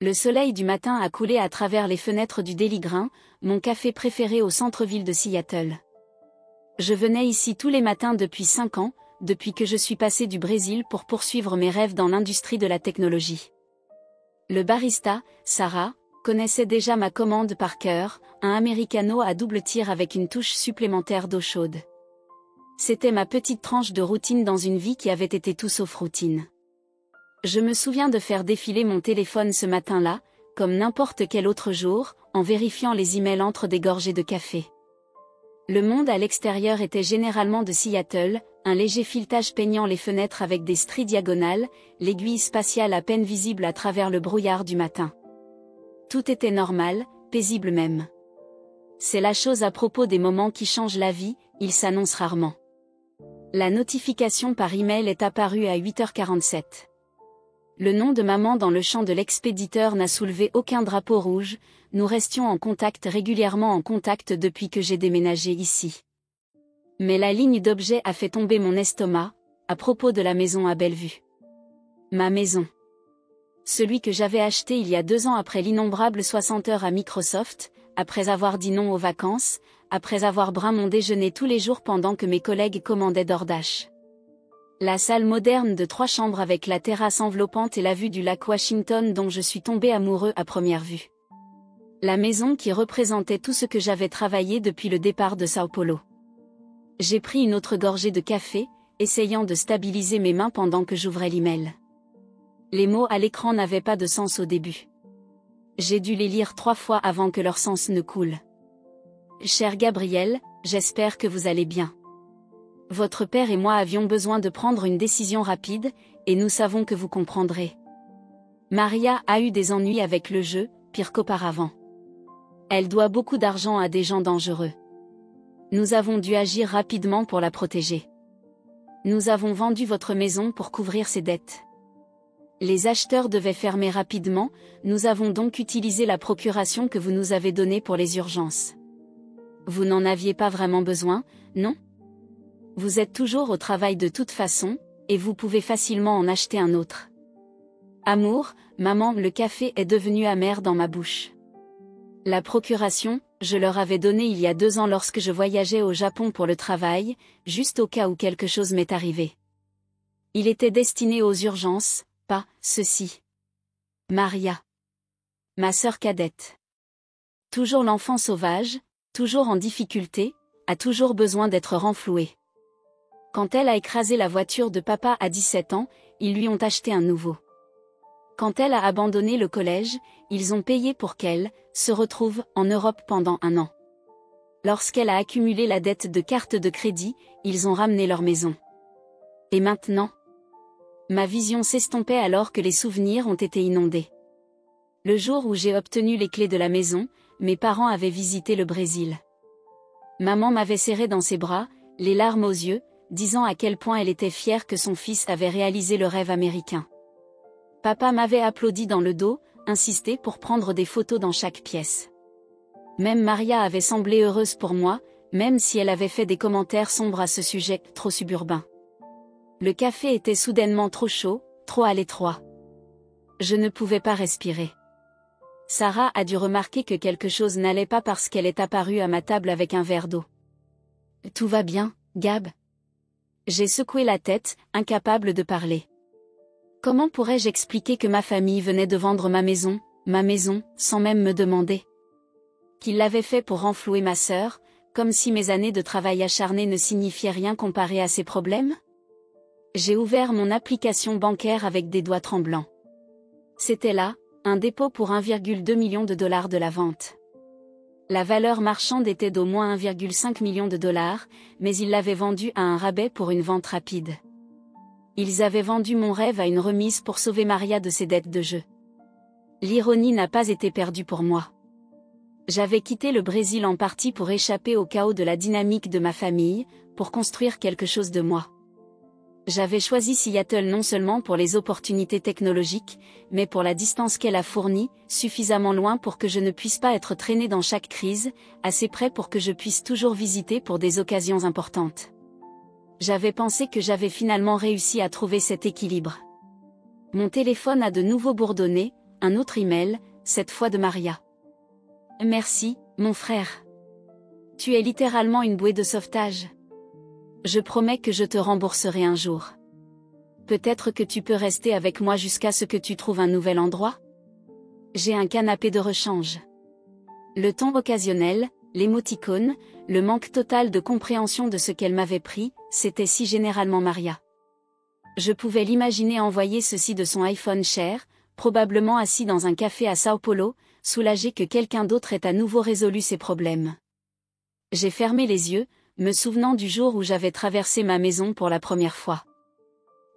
Le soleil du matin a coulé à travers les fenêtres du Daily Grain, mon café préféré au centre-ville de Seattle. Je venais ici tous les matins depuis 5 ans, depuis que je suis passé du Brésil pour poursuivre mes rêves dans l'industrie de la technologie. Le barista, Sarah, connaissait déjà ma commande par cœur, un americano à double tir avec une touche supplémentaire d'eau chaude. C'était ma petite tranche de routine dans une vie qui avait été tout sauf routine. Je me souviens de faire défiler mon téléphone ce matin-là, comme n'importe quel autre jour, en vérifiant les emails entre des gorgées de café. Le monde à l'extérieur était généralement de Seattle, un léger filetage peignant les fenêtres avec des stries diagonales, l'aiguille spatiale à peine visible à travers le brouillard du matin. Tout était normal, paisible même. C'est la chose à propos des moments qui changent la vie, ils s'annoncent rarement. La notification par email est apparue à 8h47. Le nom de maman dans le champ de l'expéditeur n'a soulevé aucun drapeau rouge, nous restions régulièrement en contact depuis que j'ai déménagé ici. Mais la ligne d'objet a fait tomber mon estomac, à propos de la maison à Bellevue. Ma maison. Celui que j'avais acheté il y a 2 ans après l'innombrable 60 heures à Microsoft, après avoir dit non aux vacances, après avoir brin mon déjeuner tous les jours pendant que mes collègues commandaient DoorDash. La salle moderne de 3 chambres avec la terrasse enveloppante et la vue du lac Washington dont je suis tombé amoureux à première vue. La maison qui représentait tout ce que j'avais travaillé depuis le départ de Sao Paulo. J'ai pris une autre gorgée de café, essayant de stabiliser mes mains pendant que j'ouvrais l'email. Les mots à l'écran n'avaient pas de sens au début. J'ai dû les lire 3 fois avant que leur sens ne coule. Cher Gabriel, j'espère que vous allez bien. Votre père et moi avions besoin de prendre une décision rapide, et nous savons que vous comprendrez. Maria a eu des ennuis avec le jeu, pire qu'auparavant. Elle doit beaucoup d'argent à des gens dangereux. Nous avons dû agir rapidement pour la protéger. Nous avons vendu votre maison pour couvrir ses dettes. Les acheteurs devaient fermer rapidement, nous avons donc utilisé la procuration que vous nous avez donnée pour les urgences. Vous n'en aviez pas vraiment besoin, non ? Vous êtes toujours au travail de toute façon, et vous pouvez facilement en acheter un autre. Amour, maman, le café est devenu amer dans ma bouche. La procuration, je leur avais donné il y a 2 ans lorsque je voyageais au Japon pour le travail, juste au cas où quelque chose m'est arrivé. Il était destiné aux urgences, pas ceci. Maria. Ma sœur cadette. Toujours l'enfant sauvage, toujours en difficulté, a toujours besoin d'être renflouée. Quand elle a écrasé la voiture de papa à 17 ans, ils lui ont acheté un nouveau. Quand elle a abandonné le collège, ils ont payé pour qu'elle se retrouve en Europe pendant 1 an. Lorsqu'elle a accumulé la dette de carte de crédit, ils ont ramené leur maison. Et maintenant ? Ma vision s'estompait alors que les souvenirs ont été inondés. Le jour où j'ai obtenu les clés de la maison, mes parents avaient visité le Brésil. Maman m'avait serré dans ses bras, les larmes aux yeux, disant à quel point elle était fière que son fils avait réalisé le rêve américain. Papa m'avait applaudi dans le dos, insisté pour prendre des photos dans chaque pièce. Même Maria avait semblé heureuse pour moi, même si elle avait fait des commentaires sombres à ce sujet, trop suburbain. Le café était soudainement trop chaud, trop à l'étroit. Je ne pouvais pas respirer. Sarah a dû remarquer que quelque chose n'allait pas parce qu'elle est apparue à ma table avec un verre d'eau. « Tout va bien, Gab ?» J'ai secoué la tête, incapable de parler. Comment pourrais-je expliquer que ma famille venait de vendre ma maison, sans même me demander ? Qu'ils l'avaient fait pour renflouer ma sœur, comme si mes années de travail acharné ne signifiaient rien comparé à ces problèmes ? J'ai ouvert mon application bancaire avec des doigts tremblants. C'était là, un dépôt pour 1,2 million de dollars de la vente. La valeur marchande était d'au moins 1,5 million de dollars, mais ils l'avaient vendu à un rabais pour une vente rapide. Ils avaient vendu mon rêve à une remise pour sauver Maria de ses dettes de jeu. L'ironie n'a pas été perdue pour moi. J'avais quitté le Brésil en partie pour échapper au chaos de la dynamique de ma famille, pour construire quelque chose de moi. J'avais choisi Seattle non seulement pour les opportunités technologiques, mais pour la distance qu'elle a fournie, suffisamment loin pour que je ne puisse pas être traîné dans chaque crise, assez près pour que je puisse toujours visiter pour des occasions importantes. J'avais pensé que j'avais finalement réussi à trouver cet équilibre. Mon téléphone a de nouveau bourdonné, un autre email, cette fois de Maria. Merci, mon frère. Tu es littéralement une bouée de sauvetage. Je promets que je te rembourserai un jour. Peut-être que tu peux rester avec moi jusqu'à ce que tu trouves un nouvel endroit? J'ai un canapé de rechange. Le ton occasionnel, l'émoticône, le manque total de compréhension de ce qu'elle m'avait pris, c'était si généralement Maria. Je pouvais l'imaginer envoyer ceci de son iPhone cher, probablement assis dans un café à Sao Paulo, soulagé que quelqu'un d'autre ait à nouveau résolu ses problèmes. J'ai fermé les yeux, me souvenant du jour où j'avais traversé ma maison pour la première fois.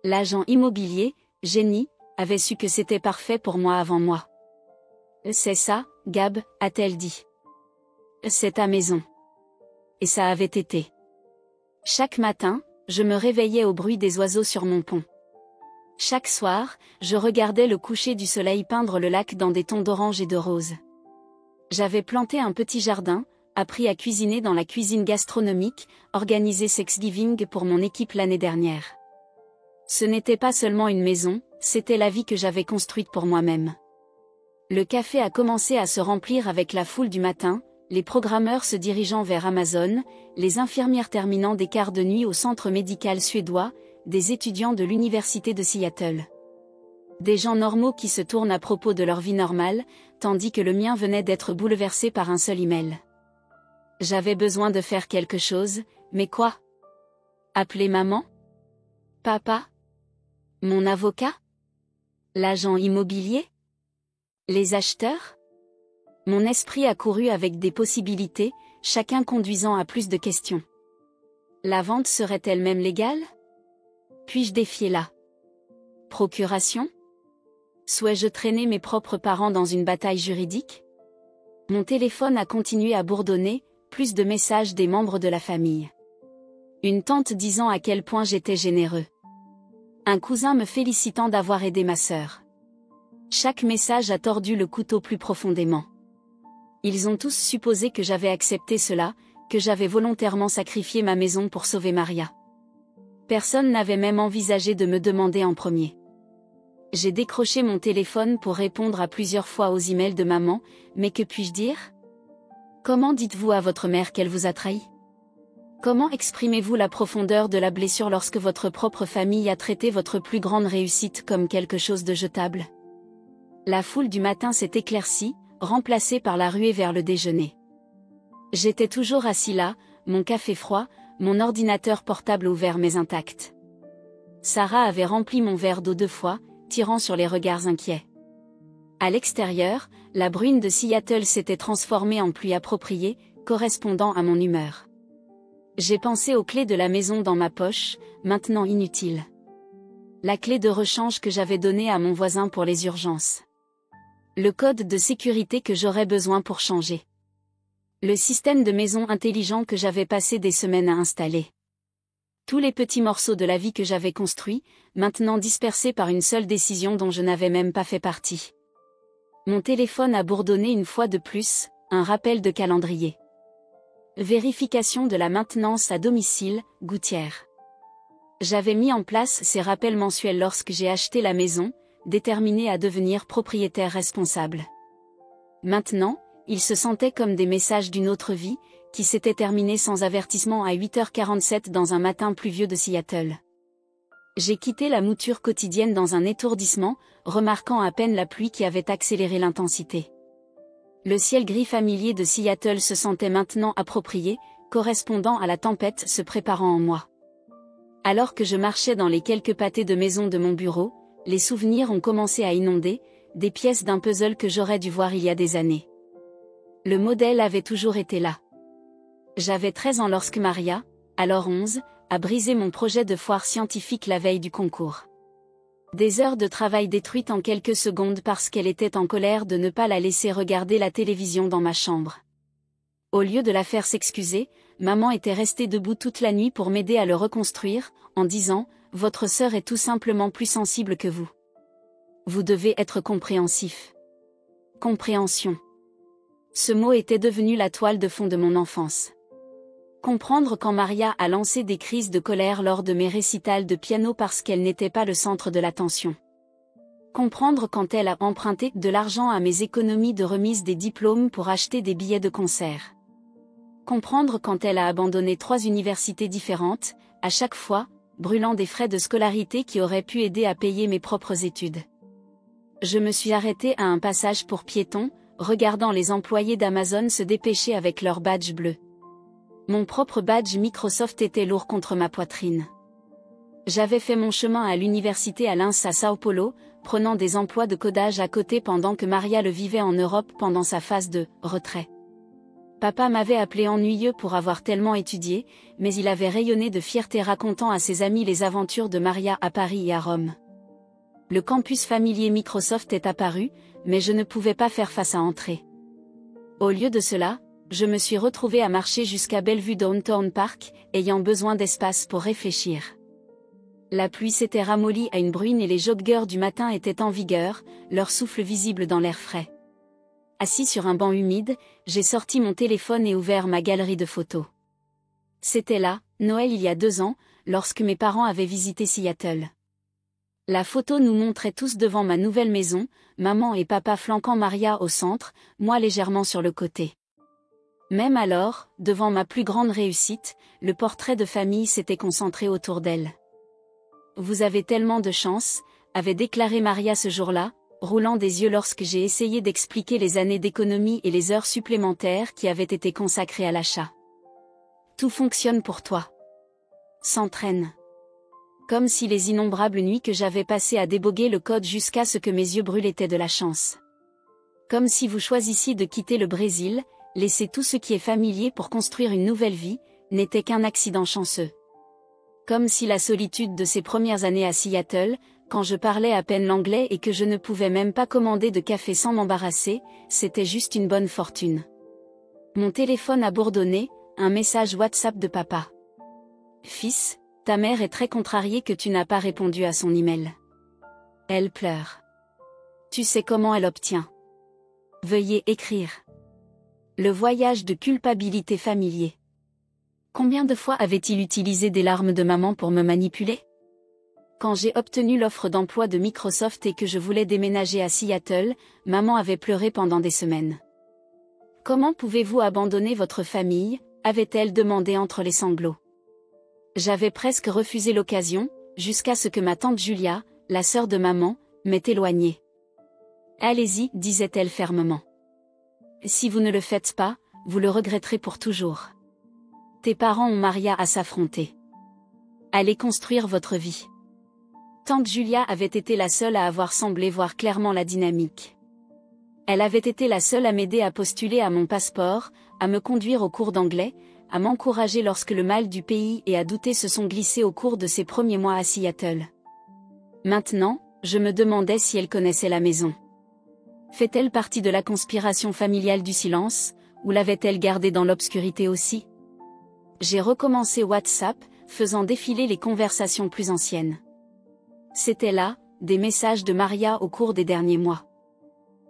L'agent immobilier, Jenny, avait su que c'était parfait pour moi avant moi. C'est ça, Gab, a-t-elle dit. C'est ta maison. Et ça avait été. Chaque matin, je me réveillais au bruit des oiseaux sur mon pont. Chaque soir, je regardais le coucher du soleil peindre le lac dans des tons d'orange et de rose. J'avais planté un petit jardin, appris à cuisiner dans la cuisine gastronomique, organisé Thanksgiving pour mon équipe l'année dernière. Ce n'était pas seulement une maison, c'était la vie que j'avais construite pour moi-même. Le café a commencé à se remplir avec la foule du matin, les programmeurs se dirigeant vers Amazon, les infirmières terminant des quarts de nuit au centre médical suédois, des étudiants de l'université de Seattle. Des gens normaux qui se tournent à propos de leur vie normale, tandis que le mien venait d'être bouleversé par un seul email. J'avais besoin de faire quelque chose, mais quoi? Appeler maman? Papa? Mon avocat? L'agent immobilier? Les acheteurs? Mon esprit a couru avec des possibilités, chacun conduisant à plus de questions. La vente serait-elle même légale? Puis-je défier la procuration? Souhaitais-je traîner mes propres parents dans une bataille juridique? Mon téléphone a continué à bourdonner, plus de messages des membres de la famille. Une tante disant à quel point j'étais généreux. Un cousin me félicitant d'avoir aidé ma sœur. Chaque message a tordu le couteau plus profondément. Ils ont tous supposé que j'avais accepté cela, que j'avais volontairement sacrifié ma maison pour sauver Maria. Personne n'avait même envisagé de me demander en premier. J'ai décroché mon téléphone pour répondre à plusieurs fois aux emails de maman, mais que puis-je dire? Comment dites-vous à votre mère qu'elle vous a trahi? Comment exprimez-vous la profondeur de la blessure lorsque votre propre famille a traité votre plus grande réussite comme quelque chose de jetable? La foule du matin s'est éclaircie, remplacée par la ruée vers le déjeuner. J'étais toujours assis là, mon café froid, mon ordinateur portable ouvert mais intact. Sarah avait rempli mon verre d'eau 2 fois, tirant sur les regards inquiets. À l'extérieur, la bruine de Seattle s'était transformée en pluie appropriée, correspondant à mon humeur. J'ai pensé aux clés de la maison dans ma poche, maintenant inutiles. La clé de rechange que j'avais donnée à mon voisin pour les urgences. Le code de sécurité que j'aurais besoin pour changer. Le système de maison intelligent que j'avais passé des semaines à installer. Tous les petits morceaux de la vie que j'avais construits, maintenant dispersés par une seule décision dont je n'avais même pas fait partie. Mon téléphone a bourdonné une fois de plus, un rappel de calendrier. Vérification de la maintenance à domicile, Gouttière. J'avais mis en place ces rappels mensuels lorsque j'ai acheté la maison, déterminé à devenir propriétaire responsable. Maintenant, ils se sentaient comme des messages d'une autre vie, qui s'était terminée sans avertissement à 8h47 dans un matin pluvieux de Seattle. J'ai quitté la mouture quotidienne dans un étourdissement, remarquant à peine la pluie qui avait accéléré l'intensité. Le ciel gris familier de Seattle se sentait maintenant approprié, correspondant à la tempête se préparant en moi. Alors que je marchais dans les quelques pâtés de maison de mon bureau, les souvenirs ont commencé à inonder, des pièces d'un puzzle que j'aurais dû voir il y a des années. Le modèle avait toujours été là. J'avais 13 ans lorsque Maria, alors 11, a brisé mon projet de foire scientifique la veille du concours. Des heures de travail détruites en quelques secondes parce qu'elle était en colère de ne pas la laisser regarder la télévision dans ma chambre. Au lieu de la faire s'excuser, maman était restée debout toute la nuit pour m'aider à le reconstruire, en disant « Votre sœur est tout simplement plus sensible que vous. Vous devez être compréhensif. » Compréhension. Ce mot était devenu la toile de fond de mon enfance. Comprendre quand Maria a lancé des crises de colère lors de mes récitals de piano parce qu'elle n'était pas le centre de l'attention. Comprendre quand elle a emprunté de l'argent à mes économies de remise des diplômes pour acheter des billets de concert. Comprendre quand elle a abandonné 3 universités différentes, à chaque fois, brûlant des frais de scolarité qui auraient pu aider à payer mes propres études. Je me suis arrêtée à un passage pour piétons, regardant les employés d'Amazon se dépêcher avec leur badge bleu. Mon propre badge Microsoft était lourd contre ma poitrine. J'avais fait mon chemin à l'université à Lins à Sao Paulo, prenant des emplois de codage à côté pendant que Maria le vivait en Europe pendant sa phase de retrait. Papa m'avait appelé ennuyeux pour avoir tellement étudié, mais il avait rayonné de fierté racontant à ses amis les aventures de Maria à Paris et à Rome. Le campus familier Microsoft est apparu, mais je ne pouvais pas faire face à entrer. Au lieu de cela, je me suis retrouvée à marcher jusqu'à Bellevue Downtown Park, ayant besoin d'espace pour réfléchir. La pluie s'était ramollie à une bruine et les joggeurs du matin étaient en vigueur, leur souffle visible dans l'air frais. Assis sur un banc humide, j'ai sorti mon téléphone et ouvert ma galerie de photos. C'était là, Noël il y a 2 ans, lorsque mes parents avaient visité Seattle. La photo nous montrait tous devant ma nouvelle maison, maman et papa flanquant Maria au centre, moi légèrement sur le côté. Même alors, devant ma plus grande réussite, le portrait de famille s'était concentré autour d'elle. « Vous avez tellement de chance », avait déclaré Maria ce jour-là, roulant des yeux lorsque j'ai essayé d'expliquer les années d'économie et les heures supplémentaires qui avaient été consacrées à l'achat. Tout fonctionne pour toi. S'entraîne. Comme si les innombrables nuits que j'avais passées à déboguer le code jusqu'à ce que mes yeux brûlent étaient de la chance. Comme si vous choisissiez de quitter le Brésil, laisser tout ce qui est familier pour construire une nouvelle vie, n'était qu'un accident chanceux. Comme si la solitude de ces premières années à Seattle, quand je parlais à peine l'anglais et que je ne pouvais même pas commander de café sans m'embarrasser, c'était juste une bonne fortune. Mon téléphone a bourdonné, un message WhatsApp de papa. Fils, ta mère est très contrariée que tu n'as pas répondu à son email. Elle pleure. Tu sais comment elle obtient. Veuillez écrire. Le voyage de culpabilité familier. Combien de fois avait-il utilisé des larmes de maman pour me manipuler ? Quand j'ai obtenu l'offre d'emploi de Microsoft et que je voulais déménager à Seattle, maman avait pleuré pendant des semaines. Comment pouvez-vous abandonner votre famille ? Avait-elle demandé entre les sanglots. J'avais presque refusé l'occasion, jusqu'à ce que ma tante Julia, la sœur de maman, m'ait éloignée. Allez-y, disait-elle fermement. Si vous ne le faites pas, vous le regretterez pour toujours. Tes parents ont Maria à s'affronter. Allez construire votre vie. Tante Julia avait été la seule à avoir semblé voir clairement la dynamique. Elle avait été la seule à m'aider à postuler à mon passeport, à me conduire au cours d'anglais, à m'encourager lorsque le mal du pays et à douter se sont glissés au cours de ses premiers mois à Seattle. Maintenant, je me demandais si elle connaissait la maison. Fait-elle partie de la conspiration familiale du silence, ou l'avait-elle gardée dans l'obscurité aussi ? J'ai recommencé WhatsApp, faisant défiler les conversations plus anciennes. C'était là, des messages de Maria au cours des derniers mois.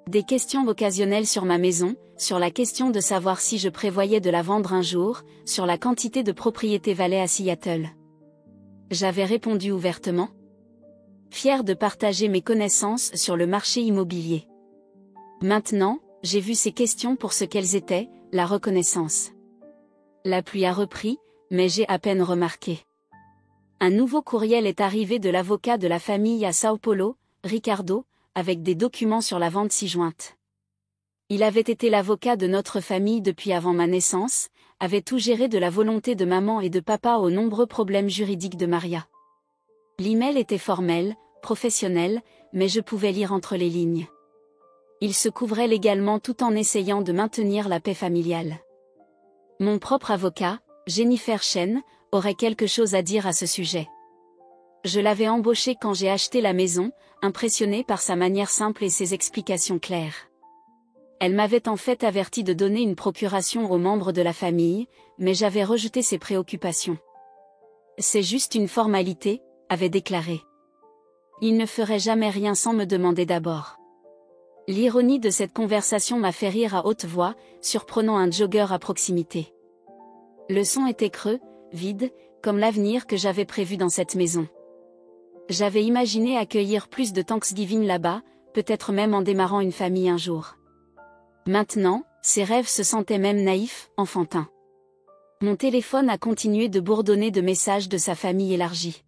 Des questions occasionnelles sur ma maison, sur la question de savoir si je prévoyais de la vendre un jour, sur la quantité de propriétés Valais à Seattle. J'avais répondu ouvertement. Fière de partager mes connaissances sur le marché immobilier. Maintenant, j'ai vu ces questions pour ce qu'elles étaient, la reconnaissance. La pluie a repris, mais j'ai à peine remarqué. Un nouveau courriel est arrivé de l'avocat de la famille à Sao Paulo, Ricardo, avec des documents sur la vente ci-jointe. Il avait été l'avocat de notre famille depuis avant ma naissance, avait tout géré de la volonté de maman et de papa aux nombreux problèmes juridiques de Maria. L'email était formel, professionnel, mais je pouvais lire entre les lignes. Il se couvrait légalement tout en essayant de maintenir la paix familiale. Mon propre avocat, Jennifer Chen, aurait quelque chose à dire à ce sujet. Je l'avais embauché quand j'ai acheté la maison, impressionnée par sa manière simple et ses explications claires. Elle m'avait en fait averti de donner une procuration aux membres de la famille, mais j'avais rejeté ses préoccupations. C'est juste une formalité, avait déclaré. Il ne ferait jamais rien sans me demander d'abord. L'ironie de cette conversation m'a fait rire à haute voix, surprenant un jogger à proximité. Le son était creux, vide, comme l'avenir que j'avais prévu dans cette maison. J'avais imaginé accueillir plus de Thanksgiving là-bas, peut-être même en démarrant une famille un jour. Maintenant, ces rêves se sentaient même naïfs, enfantins. Mon téléphone a continué de bourdonner de messages de sa famille élargie.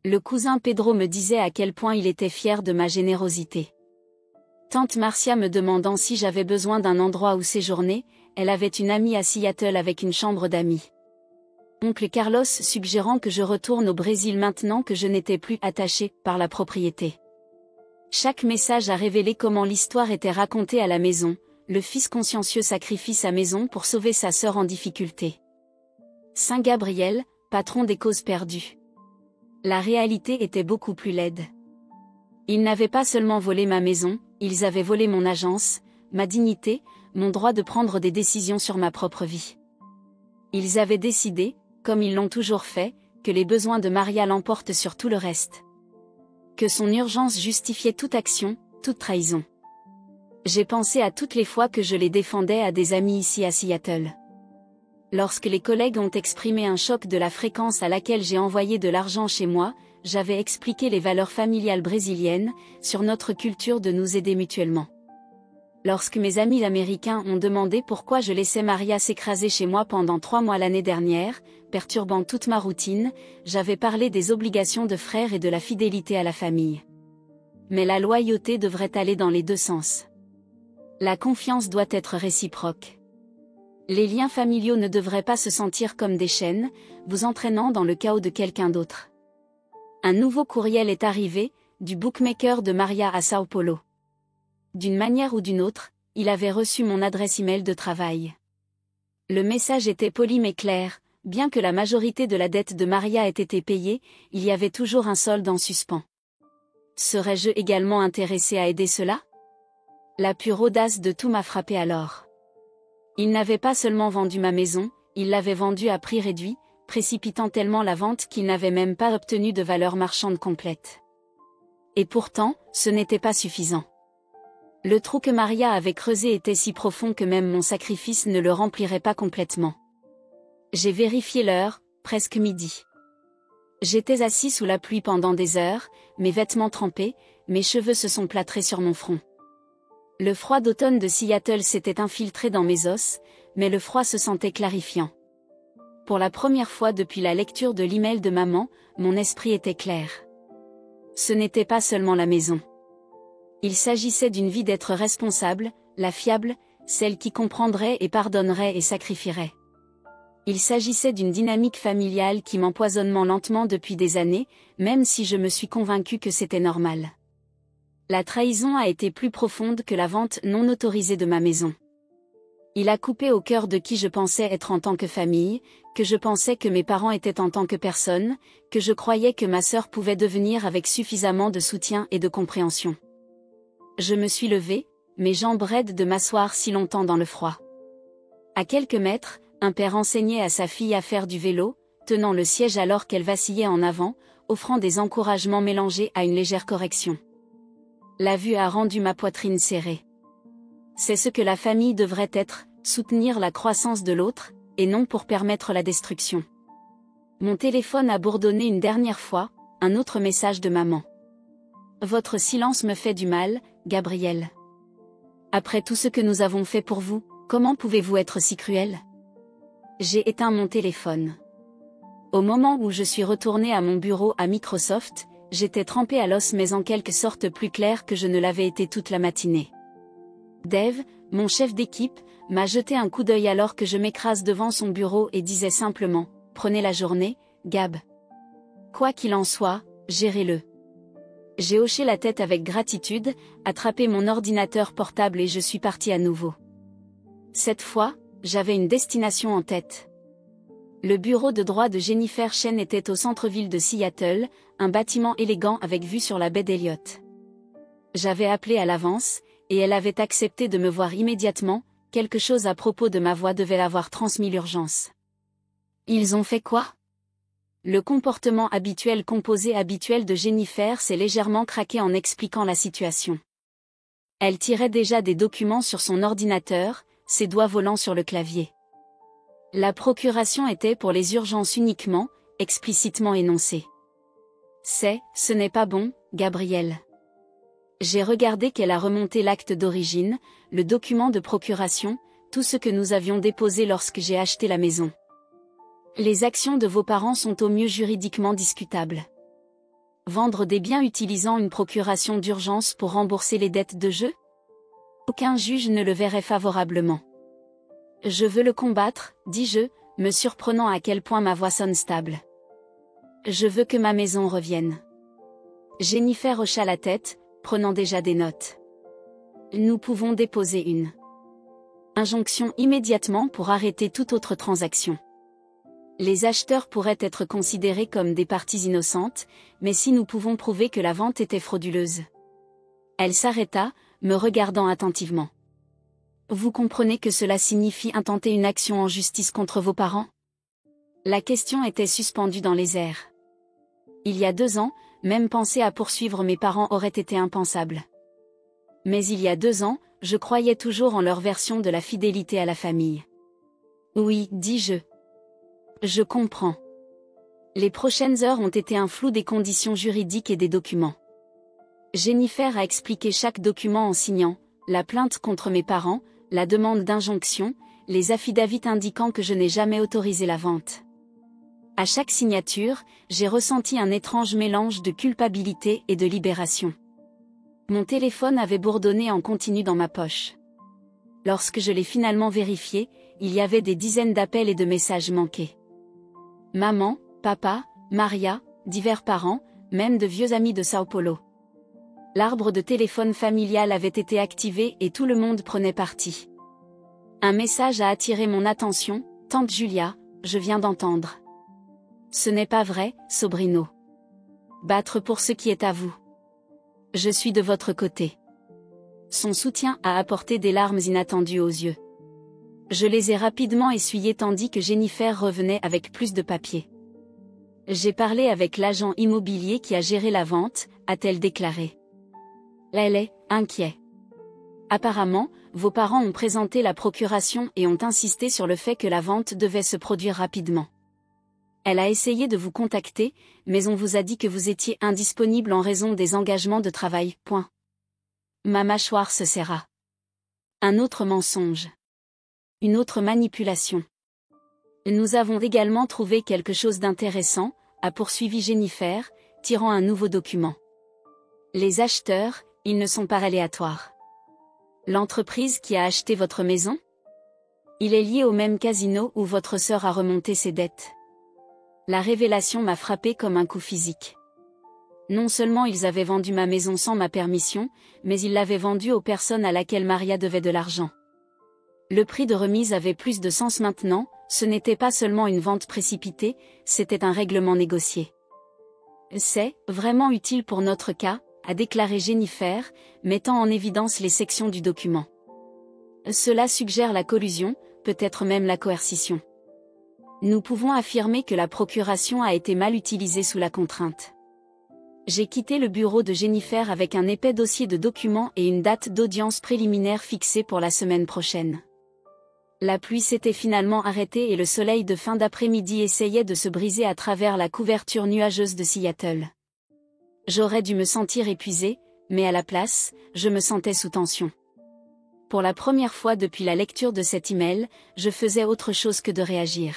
Le cousin Pedro me disait à quel point il était fier de ma générosité. Tante Marcia me demandant si j'avais besoin d'un endroit où séjourner, elle avait une amie à Seattle avec une chambre d'amis. Oncle Carlos suggérant que je retourne au Brésil maintenant que je n'étais plus attachée par la propriété. Chaque message a révélé comment l'histoire était racontée à la maison, le fils consciencieux sacrifie sa maison pour sauver sa sœur en difficulté. Saint Gabriel, patron des causes perdues. La réalité était beaucoup plus laide. Ils n'avaient pas seulement volé ma maison, ils avaient volé mon agence, ma dignité, mon droit de prendre des décisions sur ma propre vie. Ils avaient décidé, comme ils l'ont toujours fait, que les besoins de Maria l'emportent sur tout le reste. Que son urgence justifiait toute action, toute trahison. J'ai pensé à toutes les fois que je les défendais à des amis ici à Seattle. Lorsque les collègues ont exprimé un choc de la fréquence à laquelle j'ai envoyé de l'argent chez moi, j'avais expliqué les valeurs familiales brésiliennes, sur notre culture de nous aider mutuellement. Lorsque mes amis américains ont demandé pourquoi je laissais Maria s'écraser chez moi pendant 3 mois l'année dernière, perturbant toute ma routine, j'avais parlé des obligations de frère et de la fidélité à la famille. Mais la loyauté devrait aller dans les deux sens. La confiance doit être réciproque. Les liens familiaux ne devraient pas se sentir comme des chaînes, vous entraînant dans le chaos de quelqu'un d'autre. Un nouveau courriel est arrivé, du bookmaker de Maria à Sao Paulo. D'une manière ou d'une autre, il avait reçu mon adresse email de travail. Le message était poli mais clair, bien que la majorité de la dette de Maria ait été payée, il y avait toujours un solde en suspens. Serais-je également intéressé à aider cela ? La pure audace de tout m'a frappé alors. Il n'avait pas seulement vendu ma maison, il l'avait vendue à prix réduit, précipitant tellement la vente qu'il n'avait même pas obtenu de valeur marchande complète. Et pourtant, ce n'était pas suffisant. Le trou que Maria avait creusé était si profond que même mon sacrifice ne le remplirait pas complètement. J'ai vérifié l'heure, presque midi. J'étais assis sous la pluie pendant des heures, mes vêtements trempés, mes cheveux se sont plâtrés sur mon front. Le froid d'automne de Seattle s'était infiltré dans mes os, mais le froid se sentait clarifiant. Pour la première fois depuis la lecture de l'email de maman, mon esprit était clair. Ce n'était pas seulement la maison. Il s'agissait d'une vie d'être responsable, la fiable, celle qui comprendrait et pardonnerait et sacrifierait. Il s'agissait d'une dynamique familiale qui m'empoisonne lentement depuis des années, même si je me suis convaincue que c'était normal. La trahison a été plus profonde que la vente non autorisée de ma maison. Il a coupé au cœur de qui je pensais être en tant que famille, que je pensais que mes parents étaient en tant que personne, que je croyais que ma sœur pouvait devenir avec suffisamment de soutien et de compréhension. Je me suis levée, mes jambes raides de m'asseoir si longtemps dans le froid. À quelques mètres, un père enseignait à sa fille à faire du vélo, tenant le siège alors qu'elle vacillait en avant, offrant des encouragements mélangés à une légère correction. La vue a rendu ma poitrine serrée. C'est ce que la famille devrait être, soutenir la croissance de l'autre, et non pour permettre la destruction. Mon téléphone a bourdonné une dernière fois, un autre message de maman. Votre silence me fait du mal, Gabriel. Après tout ce que nous avons fait pour vous, comment pouvez-vous être si cruel ? J'ai éteint mon téléphone. Au moment où je suis retournée à mon bureau à Microsoft, j'étais trempée à l'os mais en quelque sorte plus claire que je ne l'avais été toute la matinée. Dave, mon chef d'équipe, m'a jeté un coup d'œil alors que je m'écrase devant son bureau et disait simplement « Prenez la journée, Gab. Quoi qu'il en soit, gérez-le. » J'ai hoché la tête avec gratitude, attrapé mon ordinateur portable et je suis partie à nouveau. Cette fois, j'avais une destination en tête. Le bureau de droit de Jennifer Chen était au centre-ville de Seattle, un bâtiment élégant avec vue sur la baie d'Elliott. J'avais appelé à l'avance, et elle avait accepté de me voir immédiatement, quelque chose à propos de ma voix devait l'avoir transmis l'urgence. Ils ont fait quoi ? Le comportement composé habituel de Jennifer s'est légèrement craqué en expliquant la situation. Elle tirait déjà des documents sur son ordinateur, ses doigts volant sur le clavier. La procuration était pour les urgences uniquement, explicitement énoncée. Ce n'est pas bon, Gabriel. J'ai regardé qu'elle a remonté l'acte d'origine, le document de procuration, tout ce que nous avions déposé lorsque j'ai acheté la maison. Les actions de vos parents sont au mieux juridiquement discutables. Vendre des biens utilisant une procuration d'urgence pour rembourser les dettes de jeu? Aucun juge ne le verrait favorablement. Je veux le combattre, dis-je, me surprenant à quel point ma voix sonne stable. Je veux que ma maison revienne. Jennifer hocha la tête, prenant déjà des notes. Nous pouvons déposer une injonction immédiatement pour arrêter toute autre transaction. Les acheteurs pourraient être considérés comme des parties innocentes, mais si nous pouvons prouver que la vente était frauduleuse. Elle s'arrêta, me regardant attentivement. Vous comprenez que cela signifie intenter une action en justice contre vos parents? La question était suspendue dans les airs. Il y a 2 ans, même penser à poursuivre mes parents aurait été impensable. Mais il y a 2 ans, je croyais toujours en leur version de la fidélité à la famille. Oui, dis-je. Je comprends. Les prochaines heures ont été un flou des conditions juridiques et des documents. Jennifer a expliqué chaque document en signant, la plainte contre mes parents, la demande d'injonction, les affidavits indiquant que je n'ai jamais autorisé la vente. À chaque signature, j'ai ressenti un étrange mélange de culpabilité et de libération. Mon téléphone avait bourdonné en continu dans ma poche. Lorsque je l'ai finalement vérifié, il y avait des dizaines d'appels et de messages manqués. Maman, papa, Maria, divers parents, même de vieux amis de Sao Paulo. L'arbre de téléphone familial avait été activé et tout le monde prenait parti. Un message a attiré mon attention, Tante Julia, je viens d'entendre. Ce n'est pas vrai, Sobrino. Battre pour ce qui est à vous. Je suis de votre côté. Son soutien a apporté des larmes inattendues aux yeux. Je les ai rapidement essuyées tandis que Jennifer revenait avec plus de papier. J'ai parlé avec l'agent immobilier qui a géré la vente, a-t-elle déclaré. Elle est inquiète. Apparemment, vos parents ont présenté la procuration et ont insisté sur le fait que la vente devait se produire rapidement. Elle a essayé de vous contacter, mais on vous a dit que vous étiez indisponible en raison des engagements de travail. Point. Ma mâchoire se serra. Un autre mensonge. Une autre manipulation. Nous avons également trouvé quelque chose d'intéressant, a poursuivi Jennifer, tirant un nouveau document. Les acheteurs, ils ne sont pas aléatoires. L'entreprise qui a acheté votre maison? Il est lié au même casino où votre sœur a remonté ses dettes. La révélation m'a frappé comme un coup physique. Non seulement ils avaient vendu ma maison sans ma permission, mais ils l'avaient vendue aux personnes à laquelle Maria devait de l'argent. Le prix de remise avait plus de sens maintenant, ce n'était pas seulement une vente précipitée, c'était un règlement négocié. C'est vraiment utile pour notre cas, a déclaré Jennifer, mettant en évidence les sections du document. Cela suggère la collusion, peut-être même la coercition. Nous pouvons affirmer que la procuration a été mal utilisée sous la contrainte. J'ai quitté le bureau de Jennifer avec un épais dossier de documents et une date d'audience préliminaire fixée pour la semaine prochaine. La pluie s'était finalement arrêtée et le soleil de fin d'après-midi essayait de se briser à travers la couverture nuageuse de Seattle. J'aurais dû me sentir épuisé, mais à la place, je me sentais sous tension. Pour la première fois depuis la lecture de cet email, je faisais autre chose que de réagir.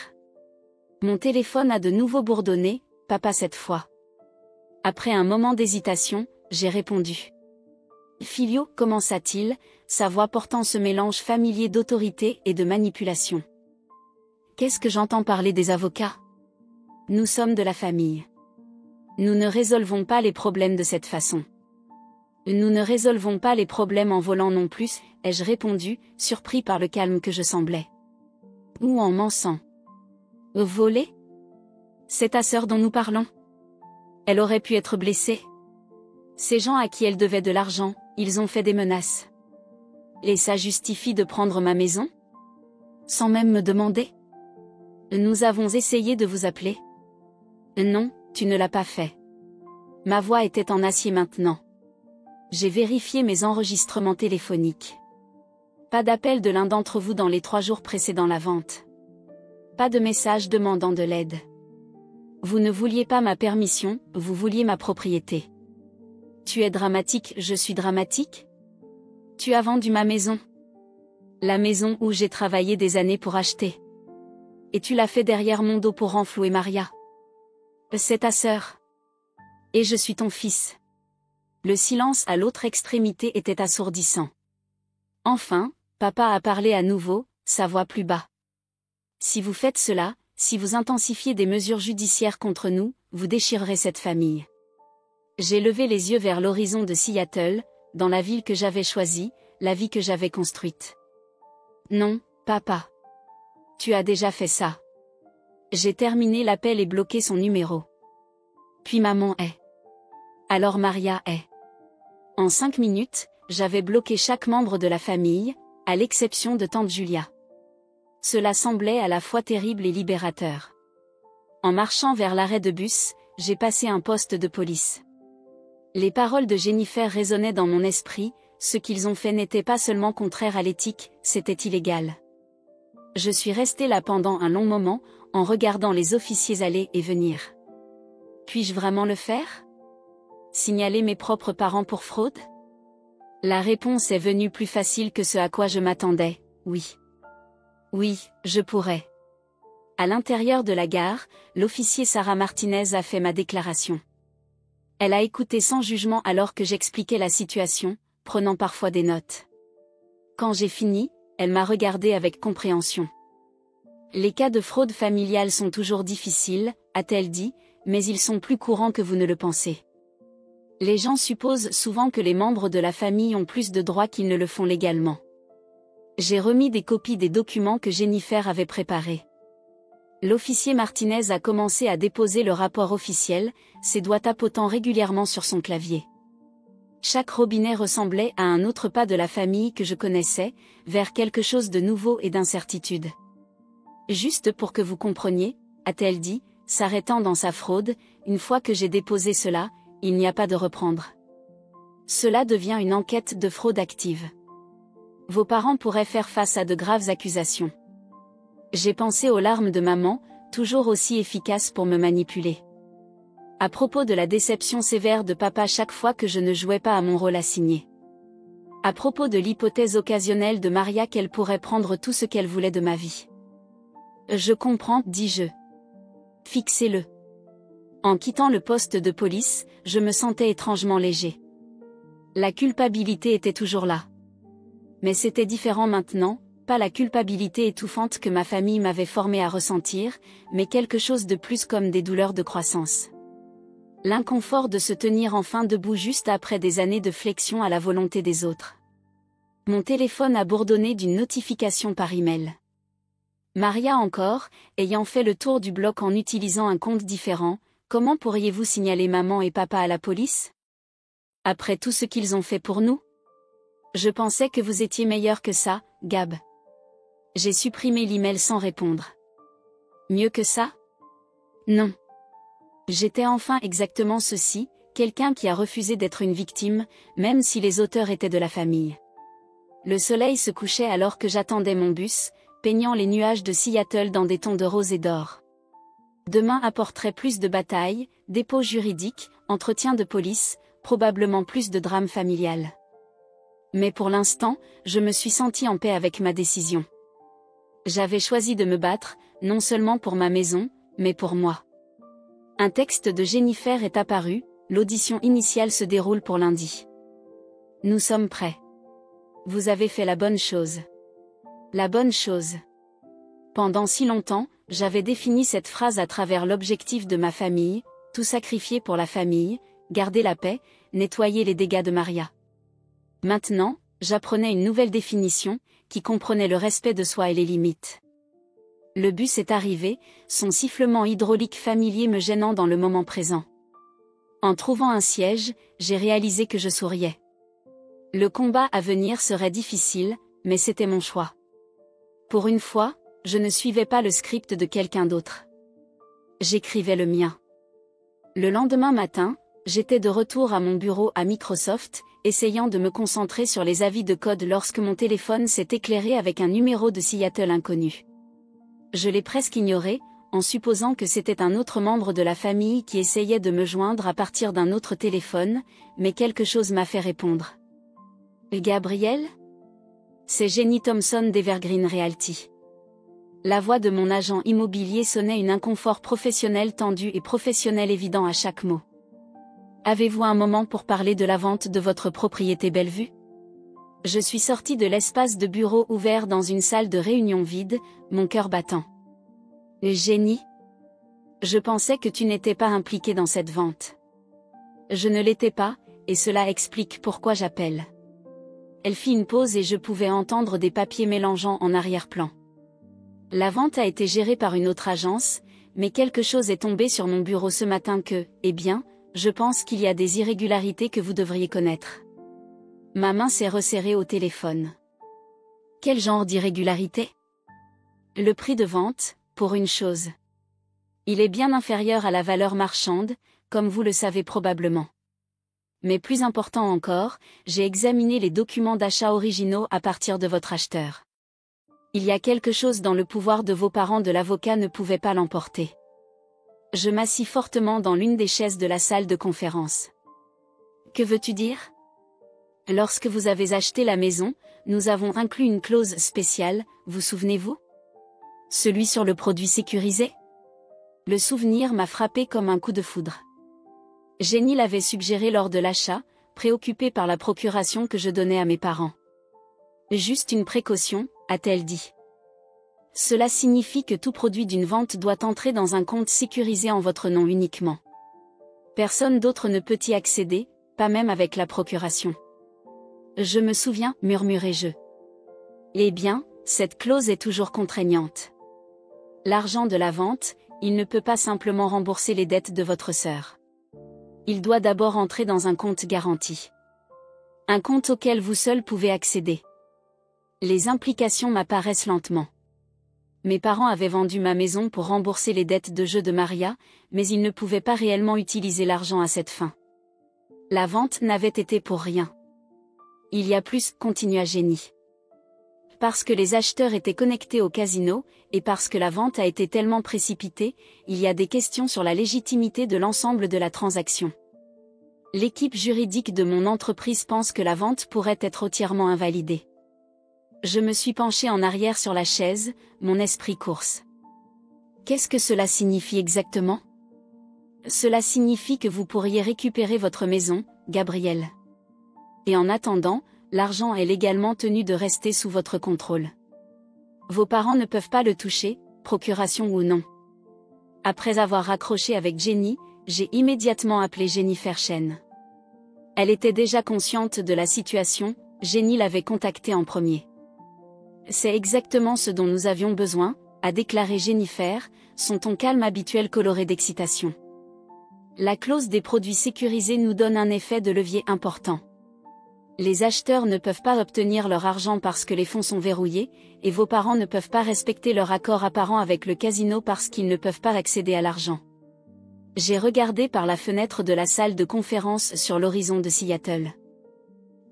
Mon téléphone a de nouveau bourdonné, papa cette fois. Après un moment d'hésitation, j'ai répondu. Filio, commença-t-il, sa voix portant ce mélange familier d'autorité et de manipulation. Qu'est-ce que j'entends parler des avocats? Nous sommes de la famille. Nous ne résolvons pas les problèmes de cette façon. Nous ne résolvons pas les problèmes en volant non plus, ai-je répondu, surpris par le calme que je semblais. Ou en mensant. Voler? C'est ta sœur dont nous parlons? Elle aurait pu être blessée. Ces gens à qui elle devait de l'argent, ils ont fait des menaces. Et ça justifie de prendre ma maison? Sans même me demander? Nous avons essayé de vous appeler. Non, tu ne l'as pas fait. Ma voix était en acier maintenant. J'ai vérifié mes enregistrements téléphoniques. Pas d'appel de l'un d'entre vous dans les 3 jours précédant la vente. Pas de message demandant de l'aide. Vous ne vouliez pas ma permission, vous vouliez ma propriété. Tu es dramatique, je suis dramatique? Tu as vendu ma maison. La maison où j'ai travaillé des années pour acheter. Et tu l'as fait derrière mon dos pour renflouer Maria. C'est ta sœur. Et je suis ton fils. Le silence à l'autre extrémité était assourdissant. Enfin, papa a parlé à nouveau, sa voix plus bas. Si vous faites cela, si vous intensifiez des mesures judiciaires contre nous, vous déchirerez cette famille. J'ai levé les yeux vers l'horizon de Seattle, dans la ville que j'avais choisie, la vie que j'avais construite. Non, papa. Tu as déjà fait ça. J'ai terminé l'appel et bloqué son numéro. Puis maman est. Alors Maria est. En 5 minutes, j'avais bloqué chaque membre de la famille, à l'exception de tante Julia. Cela semblait à la fois terrible et libérateur. En marchant vers l'arrêt de bus, j'ai passé un poste de police. Les paroles de Jennifer résonnaient dans mon esprit, ce qu'ils ont fait n'était pas seulement contraire à l'éthique, c'était illégal. Je suis restée là pendant un long moment, en regardant les officiers aller et venir. Puis-je vraiment le faire? Signaler mes propres parents pour fraude? La réponse est venue plus facile que ce à quoi je m'attendais, oui. Oui, je pourrais. À l'intérieur de la gare, l'officier Sarah Martinez a fait ma déclaration. Elle a écouté sans jugement alors que j'expliquais la situation, prenant parfois des notes. Quand j'ai fini, elle m'a regardé avec compréhension. Les cas de fraude familiale sont toujours difficiles, a-t-elle dit, mais ils sont plus courants que vous ne le pensez. Les gens supposent souvent que les membres de la famille ont plus de droits qu'ils ne le font légalement. J'ai remis des copies des documents que Jennifer avait préparés. L'officier Martinez a commencé à déposer le rapport officiel, ses doigts tapotant régulièrement sur son clavier. Chaque robinet ressemblait à un autre pas de la famille que je connaissais, vers quelque chose de nouveau et d'incertitude. Juste pour que vous compreniez, a-t-elle dit, s'arrêtant dans sa fraude, une fois que j'ai déposé cela, il n'y a pas de reprendre. Cela devient une enquête de fraude active. Vos parents pourraient faire face à de graves accusations. J'ai pensé aux larmes de maman, toujours aussi efficaces pour me manipuler. À propos de la déception sévère de papa chaque fois que je ne jouais pas à mon rôle assigné. À propos de l'hypothèse occasionnelle de Maria qu'elle pourrait prendre tout ce qu'elle voulait de ma vie. Je comprends, dis-je. Fixez-le. En quittant le poste de police, je me sentais étrangement léger. La culpabilité était toujours là. Mais c'était différent maintenant, pas la culpabilité étouffante que ma famille m'avait formée à ressentir, mais quelque chose de plus comme des douleurs de croissance. L'inconfort de se tenir enfin debout juste après des années de flexion à la volonté des autres. Mon téléphone a bourdonné d'une notification par email. Maria encore, ayant fait le tour du bloc en utilisant un compte différent, comment pourriez-vous signaler maman et papa à la police? Après tout ce qu'ils ont fait pour nous? Je pensais que vous étiez meilleur que ça, Gab. J'ai supprimé l'email sans répondre. Mieux que ça? Non. J'étais enfin exactement ceci, quelqu'un qui a refusé d'être une victime, même si les auteurs étaient de la famille. Le soleil se couchait alors que j'attendais mon bus, peignant les nuages de Seattle dans des tons de rose et d'or. Demain apporterait plus de batailles, dépôts juridiques, entretiens de police, probablement plus de drames familiales. Mais pour l'instant, je me suis sentie en paix avec ma décision. J'avais choisi de me battre, non seulement pour ma maison, mais pour moi. Un texte de Jennifer est apparu, l'audition initiale se déroule pour lundi. Nous sommes prêts. Vous avez fait la bonne chose. La bonne chose. Pendant si longtemps, j'avais défini cette phrase à travers l'objectif de ma famille, tout sacrifier pour la famille, garder la paix, nettoyer les dégâts de Maria. Maintenant, j'apprenais une nouvelle définition, qui comprenait le respect de soi et les limites. Le bus est arrivé, son sifflement hydraulique familier me gênant dans le moment présent. En trouvant un siège, j'ai réalisé que je souriais. Le combat à venir serait difficile, mais c'était mon choix. Pour une fois, je ne suivais pas le script de quelqu'un d'autre. J'écrivais le mien. Le lendemain matin, j'étais de retour à mon bureau à Microsoft, essayant de me concentrer sur les avis de code lorsque mon téléphone s'est éclairé avec un numéro de Seattle inconnu. Je l'ai presque ignoré, en supposant que c'était un autre membre de la famille qui essayait de me joindre à partir d'un autre téléphone, mais quelque chose m'a fait répondre. Gabriel ? C'est Jenny Thompson d'Evergreen Realty. La voix de mon agent immobilier sonnait un inconfort professionnel tendu et professionnel évident à chaque mot. Avez-vous un moment pour parler de la vente de votre propriété Bellevue ? Je suis sortie de l'espace de bureau ouvert dans une salle de réunion vide, mon cœur battant. Jenny ? Je pensais que tu n'étais pas impliquée dans cette vente. Je ne l'étais pas, et cela explique pourquoi j'appelle. Elle fit une pause et je pouvais entendre des papiers mélangeant en arrière-plan. La vente a été gérée par une autre agence, mais quelque chose est tombé sur mon bureau ce matin que, eh bien, je pense qu'il y a des irrégularités que vous devriez connaître. Ma main s'est resserrée au téléphone. Quel genre d'irrégularité ? Le prix de vente, pour une chose. Il est bien inférieur à la valeur marchande, comme vous le savez probablement. Mais plus important encore, j'ai examiné les documents d'achat originaux à partir de votre acheteur. Il y a quelque chose dans le pouvoir de vos parents de l'avocat ne pouvait pas l'emporter. Je m'assis fortement dans l'une des chaises de la salle de conférence. Que veux-tu dire ? Lorsque vous avez acheté la maison, nous avons inclus une clause spéciale, vous souvenez-vous ? Celui sur le produit sécurisé ? Le souvenir m'a frappé comme un coup de foudre. Jenny l'avait suggéré lors de l'achat, préoccupée par la procuration que je donnais à mes parents. Juste une précaution, a-t-elle dit. Cela signifie que tout produit d'une vente doit entrer dans un compte sécurisé en votre nom uniquement. Personne d'autre ne peut y accéder, pas même avec la procuration. Je me souviens, murmurai-je. Eh bien, cette clause est toujours contraignante. L'argent de la vente, il ne peut pas simplement rembourser les dettes de votre sœur. Il doit d'abord entrer dans un compte garanti. Un compte auquel vous seul pouvez accéder. Les implications m'apparaissent lentement. Mes parents avaient vendu ma maison pour rembourser les dettes de jeu de Maria, mais ils ne pouvaient pas réellement utiliser l'argent à cette fin. La vente n'avait été pour rien. Il y a plus, continua Jenny. Parce que les acheteurs étaient connectés au casino, et parce que la vente a été tellement précipitée, il y a des questions sur la légitimité de l'ensemble de la transaction. L'équipe juridique de mon entreprise pense que la vente pourrait être entièrement invalidée. Je me suis penchée en arrière sur la chaise, mon esprit course. Qu'est-ce que cela signifie exactement ? Cela signifie que vous pourriez récupérer votre maison, Gabriel. Et en attendant, l'argent est légalement tenu de rester sous votre contrôle. Vos parents ne peuvent pas le toucher, procuration ou non. Après avoir raccroché avec Jenny, j'ai immédiatement appelé Jennifer Chen. Elle était déjà consciente de la situation, Jenny l'avait contactée en premier. C'est exactement ce dont nous avions besoin, a déclaré Jennifer, son ton calme habituel coloré d'excitation. La clause des produits sécurisés nous donne un effet de levier important. Les acheteurs ne peuvent pas obtenir leur argent parce que les fonds sont verrouillés, et vos parents ne peuvent pas respecter leur accord apparent avec le casino parce qu'ils ne peuvent pas accéder à l'argent. J'ai regardé par la fenêtre de la salle de conférence sur l'horizon de Seattle.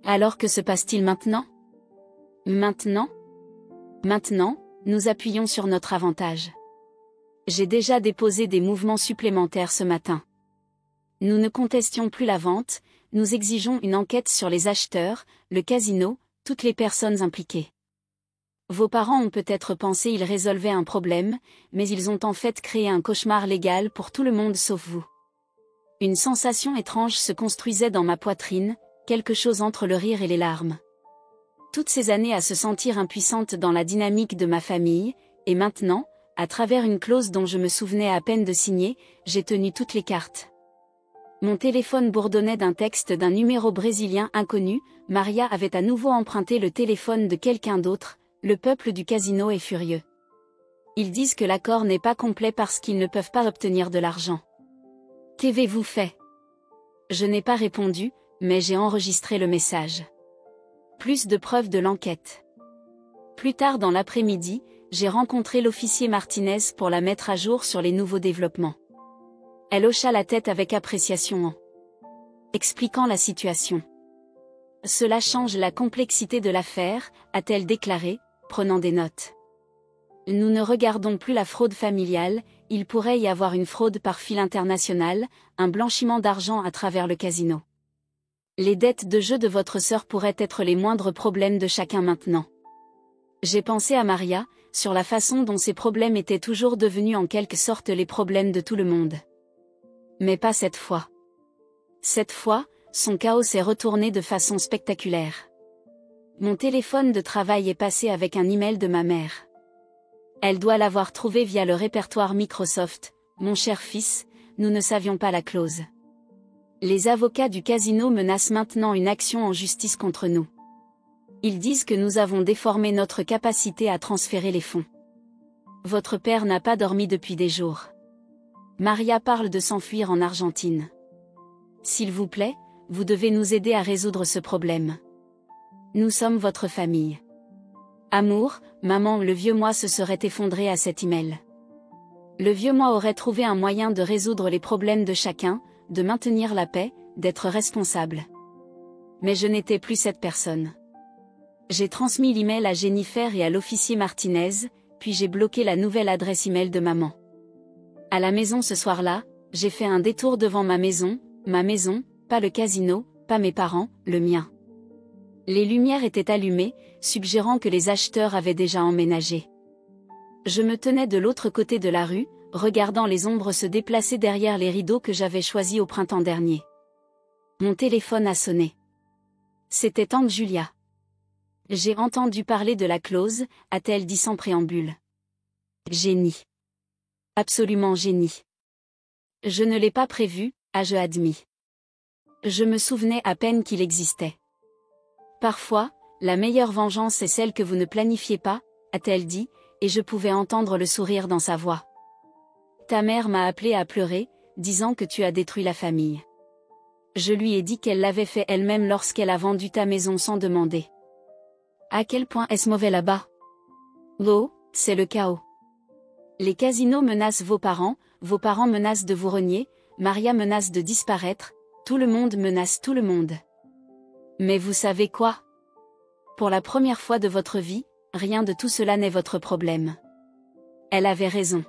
Alors que se passe-t-il maintenant ? Maintenant, nous appuyons sur notre avantage. J'ai déjà déposé des mouvements supplémentaires ce matin. Nous ne contestions plus la vente, nous exigeons une enquête sur les acheteurs, le casino, toutes les personnes impliquées. Vos parents ont peut-être pensé qu'ils résolvaient un problème, mais ils ont en fait créé un cauchemar légal pour tout le monde sauf vous. Une sensation étrange se construisait dans ma poitrine, quelque chose entre le rire et les larmes. Toutes ces années à se sentir impuissante dans la dynamique de ma famille, et maintenant, à travers une clause dont je me souvenais à peine de signer, j'ai tenu toutes les cartes. Mon téléphone bourdonnait d'un texte d'un numéro brésilien inconnu, Maria avait à nouveau emprunté le téléphone de quelqu'un d'autre, le peuple du casino est furieux. Ils disent que l'accord n'est pas complet parce qu'ils ne peuvent pas obtenir de l'argent. Qu'avez-vous fait ? Je n'ai pas répondu, mais j'ai enregistré le message. Plus de preuves de l'enquête. Plus tard dans l'après-midi, j'ai rencontré l'officier Martinez pour la mettre à jour sur les nouveaux développements. Elle hocha la tête avec appréciation en expliquant la situation. Cela change la complexité de l'affaire, a-t-elle déclaré, prenant des notes. Nous ne regardons plus la fraude familiale, il pourrait y avoir une fraude par fil international, un blanchiment d'argent à travers le casino. Les dettes de jeu de votre sœur pourraient être les moindres problèmes de chacun maintenant. J'ai pensé à Maria, sur la façon dont ces problèmes étaient toujours devenus en quelque sorte les problèmes de tout le monde. Mais pas cette fois. Cette fois, son chaos s'est retourné de façon spectaculaire. Mon téléphone de travail est passé avec un email de ma mère. Elle doit l'avoir trouvé via le répertoire Microsoft. Mon cher fils, nous ne savions pas la clause. Les avocats du casino menacent maintenant une action en justice contre nous. Ils disent que nous avons déformé notre capacité à transférer les fonds. Votre père n'a pas dormi depuis des jours. Maria parle de s'enfuir en Argentine. S'il vous plaît, vous devez nous aider à résoudre ce problème. Nous sommes votre famille. Amour, maman. Le vieux moi se serait effondré à cet email. Le vieux moi aurait trouvé un moyen de résoudre les problèmes de chacun, de maintenir la paix, d'être responsable. Mais je n'étais plus cette personne. J'ai transmis l'email à Jennifer et à l'officier Martinez, puis j'ai bloqué la nouvelle adresse email de maman. À la maison ce soir-là, j'ai fait un détour devant ma maison, pas le casino, pas mes parents, le mien. Les lumières étaient allumées, suggérant que les acheteurs avaient déjà emménagé. Je me tenais de l'autre côté de la rue, regardant les ombres se déplacer derrière les rideaux que j'avais choisis au printemps dernier. Mon téléphone a sonné. C'était tante Julia. J'ai entendu parler de la clause, a-t-elle dit sans préambule. Génie. Absolument génie. Je ne l'ai pas prévu, ai-je admis. Je me souvenais à peine qu'il existait. Parfois, la meilleure vengeance est celle que vous ne planifiez pas, a-t-elle dit, et je pouvais entendre le sourire dans sa voix. Ta mère m'a appelé à pleurer, disant que tu as détruit la famille. Je lui ai dit qu'elle l'avait fait elle-même lorsqu'elle a vendu ta maison sans demander. À quel point est-ce mauvais là-bas? Oh, c'est le chaos. Les casinos menacent vos parents menacent de vous renier, Maria menace de disparaître, tout le monde menace tout le monde. Mais vous savez quoi? Pour la première fois de votre vie, rien de tout cela n'est votre problème. Elle avait raison.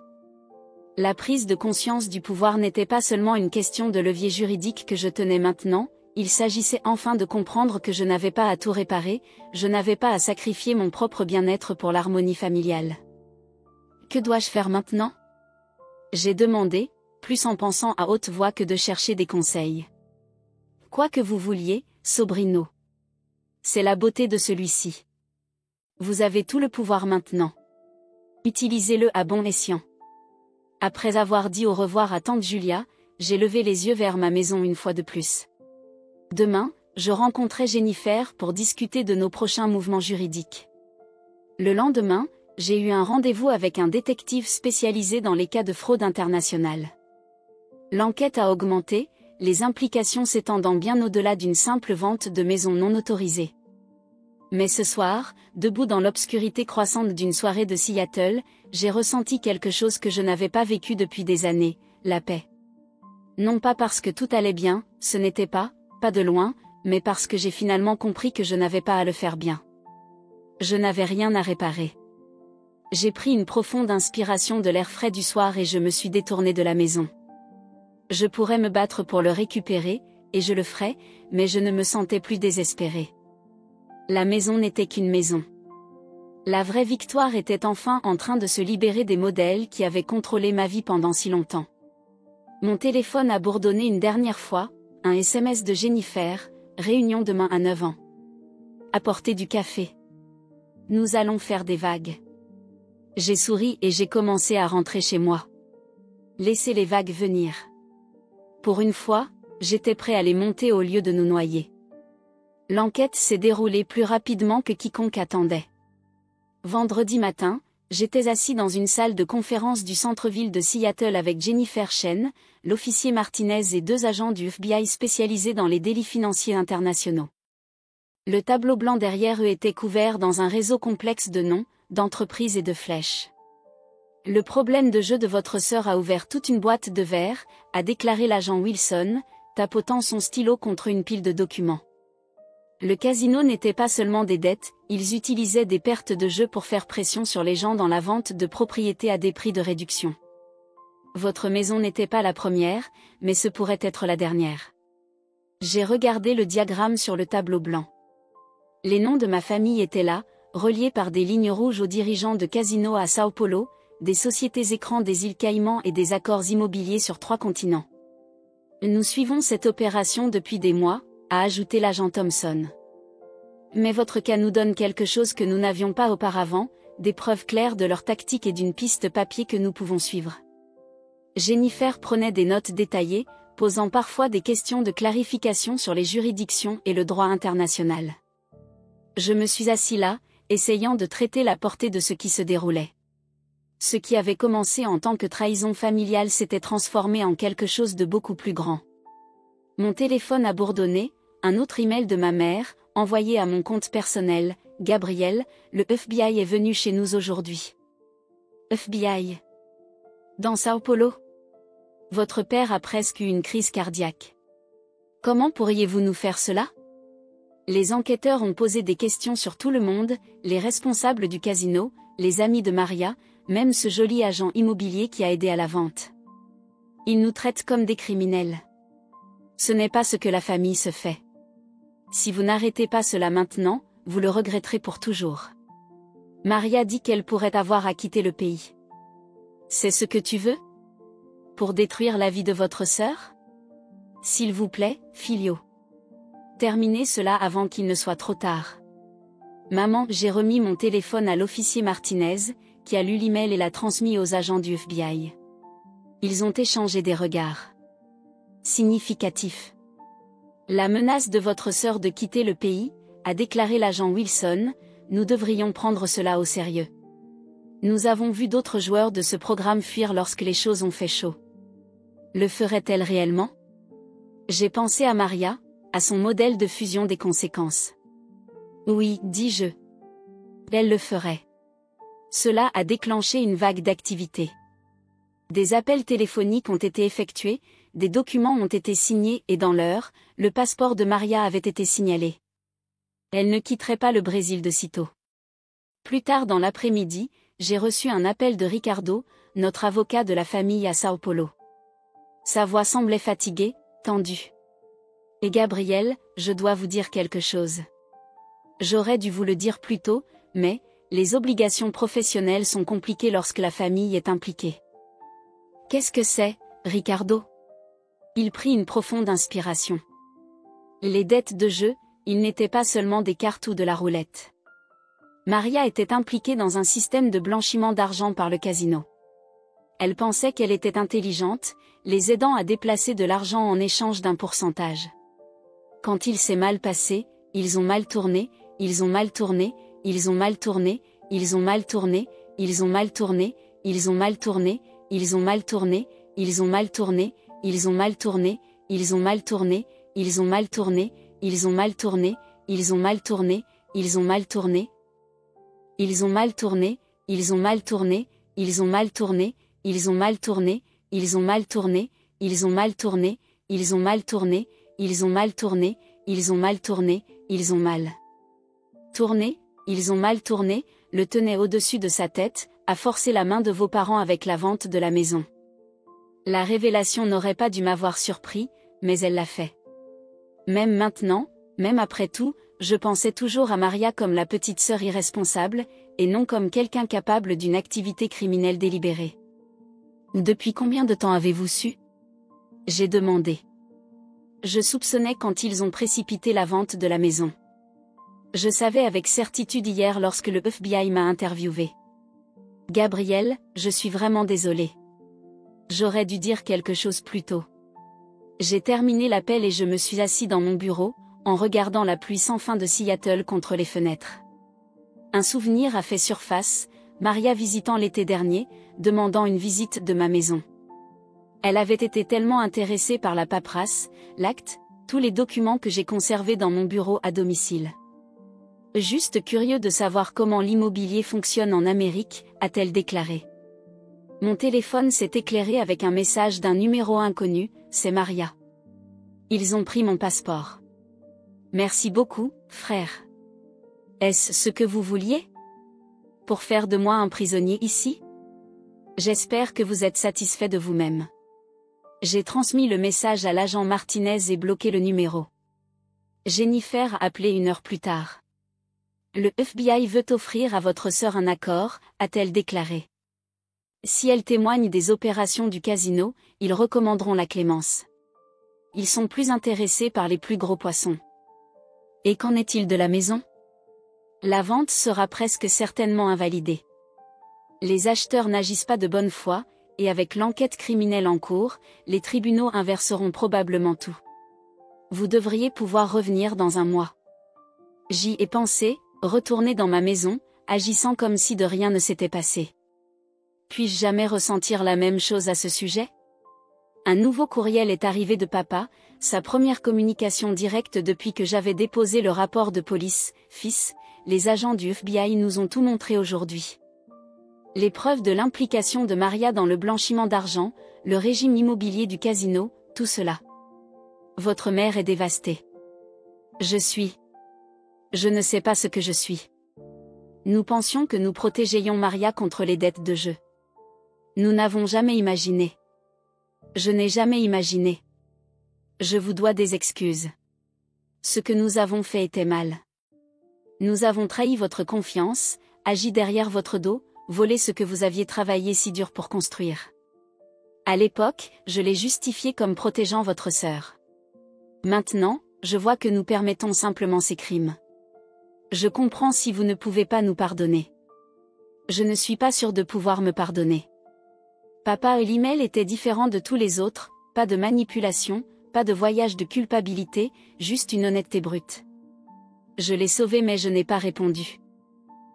La prise de conscience du pouvoir n'était pas seulement une question de levier juridique que je tenais maintenant, il s'agissait enfin de comprendre que je n'avais pas à tout réparer, je n'avais pas à sacrifier mon propre bien-être pour l'harmonie familiale. Que dois-je faire maintenant? J'ai demandé, plus en pensant à haute voix que de chercher des conseils. Quoi que vous vouliez, Sobrino. C'est la beauté de celui-ci. Vous avez tout le pouvoir maintenant. Utilisez-le à bon escient. Après avoir dit au revoir à tante Julia, j'ai levé les yeux vers ma maison une fois de plus. Demain, je rencontrai Jennifer pour discuter de nos prochains mouvements juridiques. Le lendemain, j'ai eu un rendez-vous avec un détective spécialisé dans les cas de fraude internationale. L'enquête a augmenté, les implications s'étendant bien au-delà d'une simple vente de maisons non autorisées. Mais ce soir, debout dans l'obscurité croissante d'une soirée de Seattle, j'ai ressenti quelque chose que je n'avais pas vécu depuis des années, la paix. Non pas parce que tout allait bien, ce n'était pas de loin, mais parce que j'ai finalement compris que je n'avais pas à le faire bien. Je n'avais rien à réparer. J'ai pris une profonde inspiration de l'air frais du soir et je me suis détournée de la maison. Je pourrais me battre pour le récupérer, et je le ferais, mais je ne me sentais plus désespérée. La maison n'était qu'une maison. La vraie victoire était enfin en train de se libérer des modèles qui avaient contrôlé ma vie pendant si longtemps. Mon téléphone a bourdonné une dernière fois, un SMS de Jennifer, réunion demain à 9h. Apportez du café. Nous allons faire des vagues. J'ai souri et j'ai commencé à rentrer chez moi. Laissez les vagues venir. Pour une fois, j'étais prêt à les monter au lieu de nous noyer. L'enquête s'est déroulée plus rapidement que quiconque attendait. Vendredi matin, j'étais assis dans une salle de conférence du centre-ville de Seattle avec Jennifer Chen, l'officier Martinez et 2 agents du FBI spécialisés dans les délits financiers internationaux. Le tableau blanc derrière eux était couvert dans un réseau complexe de noms, d'entreprises et de flèches. Le problème de jeu de votre sœur a ouvert toute une boîte de verre, a déclaré l'agent Wilson, tapotant son stylo contre une pile de documents. Le casino n'était pas seulement des dettes, ils utilisaient des pertes de jeu pour faire pression sur les gens dans la vente de propriétés à des prix de réduction. Votre maison n'était pas la première, mais ce pourrait être la dernière. J'ai regardé le diagramme sur le tableau blanc. Les noms de ma famille étaient là, reliés par des lignes rouges aux dirigeants de casinos à Sao Paulo, des sociétés écrans des îles Caïmans et des accords immobiliers sur 3 continents. Nous suivons cette opération depuis des mois, a ajouté l'agent Thompson. Mais votre cas nous donne quelque chose que nous n'avions pas auparavant, des preuves claires de leur tactique et d'une piste papier que nous pouvons suivre. Jennifer prenait des notes détaillées, posant parfois des questions de clarification sur les juridictions et le droit international. Je me suis assis là, essayant de traiter la portée de ce qui se déroulait. Ce qui avait commencé en tant que trahison familiale s'était transformé en quelque chose de beaucoup plus grand. Mon téléphone a bourdonné, un autre email de ma mère, envoyé à mon compte personnel, Gabriel, le FBI est venu chez nous aujourd'hui. FBI. Dans Sao Paulo. Votre père a presque eu une crise cardiaque. Comment pourriez-vous nous faire cela? Les enquêteurs ont posé des questions sur tout le monde, les responsables du casino, les amis de Maria, même ce joli agent immobilier qui a aidé à la vente. Ils nous traitent comme des criminels. Ce n'est pas ce que la famille se fait. Si vous n'arrêtez pas cela maintenant, vous le regretterez pour toujours. Maria dit qu'elle pourrait avoir à quitter le pays. C'est ce que tu veux? Pour détruire la vie de votre sœur? S'il vous plaît, Filio. Terminez cela avant qu'il ne soit trop tard. Maman, j'ai remis mon téléphone à l'officier Martinez, qui a lu l'email et l'a transmis aux agents du FBI. Ils ont échangé des regards significatifs. La menace de votre sœur de quitter le pays, a déclaré l'agent Wilson, nous devrions prendre cela au sérieux. Nous avons vu d'autres joueurs de ce programme fuir lorsque les choses ont fait chaud. Le ferait-elle réellement? J'ai pensé à Maria, à son modèle de fusion des conséquences. Oui, dis-je. Elle le ferait. Cela a déclenché une vague d'activité. Des appels téléphoniques ont été effectués, des documents ont été signés et dans l'heure, le passeport de Maria avait été signalé. Elle ne quitterait pas le Brésil de sitôt. Plus tard dans l'après-midi, j'ai reçu un appel de Ricardo, notre avocat de la famille à Sao Paulo. Sa voix semblait fatiguée, tendue. Et Gabriel, je dois vous dire quelque chose. J'aurais dû vous le dire plus tôt, mais, les obligations professionnelles sont compliquées lorsque la famille est impliquée. Qu'est-ce que c'est, Ricardo? Il prit une profonde inspiration. Les dettes de jeu, ils n'étaient pas seulement des cartes ou de la roulette. Maria était impliquée dans un système de blanchiment d'argent par le casino. Elle pensait qu'elle était intelligente, les aidant à déplacer de l'argent en échange d'un pourcentage. Quand il s'est mal passé, ils ont mal tourné, ils ont mal tourné, ils ont mal tourné, ils ont mal tourné, ils ont mal tourné, ils ont mal tourné, ils ont mal tourné, ils ont mal tourné, ils ont mal tourné, ils ont mal tourné, ils ont mal tourné, ils ont mal tourné, ils ont mal tourné, ils ont mal tourné. Ils ont mal tourné, ils ont mal tourné, ils ont mal tourné, ils ont mal tourné, ils ont mal tourné, ils ont mal tourné, ils ont mal tourné, ils ont mal tourné, ils ont mal tourné, ils ont mal tourné, ils ont mal tourné, le tenait au-dessus de sa tête, a forcé la main de vos parents avec la vente de la maison. La révélation n'aurait pas dû m'avoir surpris, mais elle l'a fait. Même maintenant, même après tout, je pensais toujours à Maria comme la petite sœur irresponsable, et non comme quelqu'un capable d'une activité criminelle délibérée. Depuis combien de temps avez-vous su? J'ai demandé. Je soupçonnais quand ils ont précipité la vente de la maison. Je savais avec certitude hier lorsque le FBI m'a interviewé. Gabriel, je suis vraiment désolé. J'aurais dû dire quelque chose plus tôt. J'ai terminé l'appel et je me suis assis dans mon bureau, en regardant la pluie sans fin de Seattle contre les fenêtres. Un souvenir a fait surface, Maria visitant l'été dernier, demandant une visite de ma maison. Elle avait été tellement intéressée par la paperasse, l'acte, tous les documents que j'ai conservés dans mon bureau à domicile. Juste curieux de savoir comment l'immobilier fonctionne en Amérique, a-t-elle déclaré. Mon téléphone s'est éclairé avec un message d'un numéro inconnu, c'est Maria. Ils ont pris mon passeport. Merci beaucoup, frère. Est-ce ce que vous vouliez? Pour faire de moi un prisonnier ici? J'espère que vous êtes satisfait de vous-même. J'ai transmis le message à l'agent Martinez et bloqué le numéro. Jennifer a appelé 1 heure plus tard. Le FBI veut offrir à votre sœur un accord, a-t-elle déclaré. Si elle témoigne des opérations du casino, ils recommanderont la clémence. Ils sont plus intéressés par les plus gros poissons. Et qu'en est-il de la maison? La vente sera presque certainement invalidée. Les acheteurs n'agissent pas de bonne foi, et avec l'enquête criminelle en cours, les tribunaux inverseront probablement tout. Vous devriez pouvoir revenir dans un mois. J'y ai pensé, retourner dans ma maison, agissant comme si de rien ne s'était passé. Puis-je jamais ressentir la même chose à ce sujet? Un nouveau courriel est arrivé de papa, sa première communication directe depuis que j'avais déposé le rapport de police. Fils, les agents du FBI nous ont tout montré aujourd'hui. Les preuves de l'implication de Maria dans le blanchiment d'argent, le régime immobilier du casino, tout cela. Votre mère est dévastée. Je ne sais pas ce que je suis. Nous pensions que nous protégerions Maria contre les dettes de jeu. Nous n'avons jamais imaginé. Je n'ai jamais imaginé. Je vous dois des excuses. Ce que nous avons fait était mal. Nous avons trahi votre confiance, agi derrière votre dos, volé ce que vous aviez travaillé si dur pour construire. À l'époque, je l'ai justifié comme protégeant votre sœur. Maintenant, je vois que nous permettons simplement ces crimes. Je comprends si vous ne pouvez pas nous pardonner. Je ne suis pas sûre de pouvoir me pardonner. Papa et l'email étaient différents de tous les autres, pas de manipulation, pas de voyage de culpabilité, juste une honnêteté brute. Je l'ai sauvé mais je n'ai pas répondu.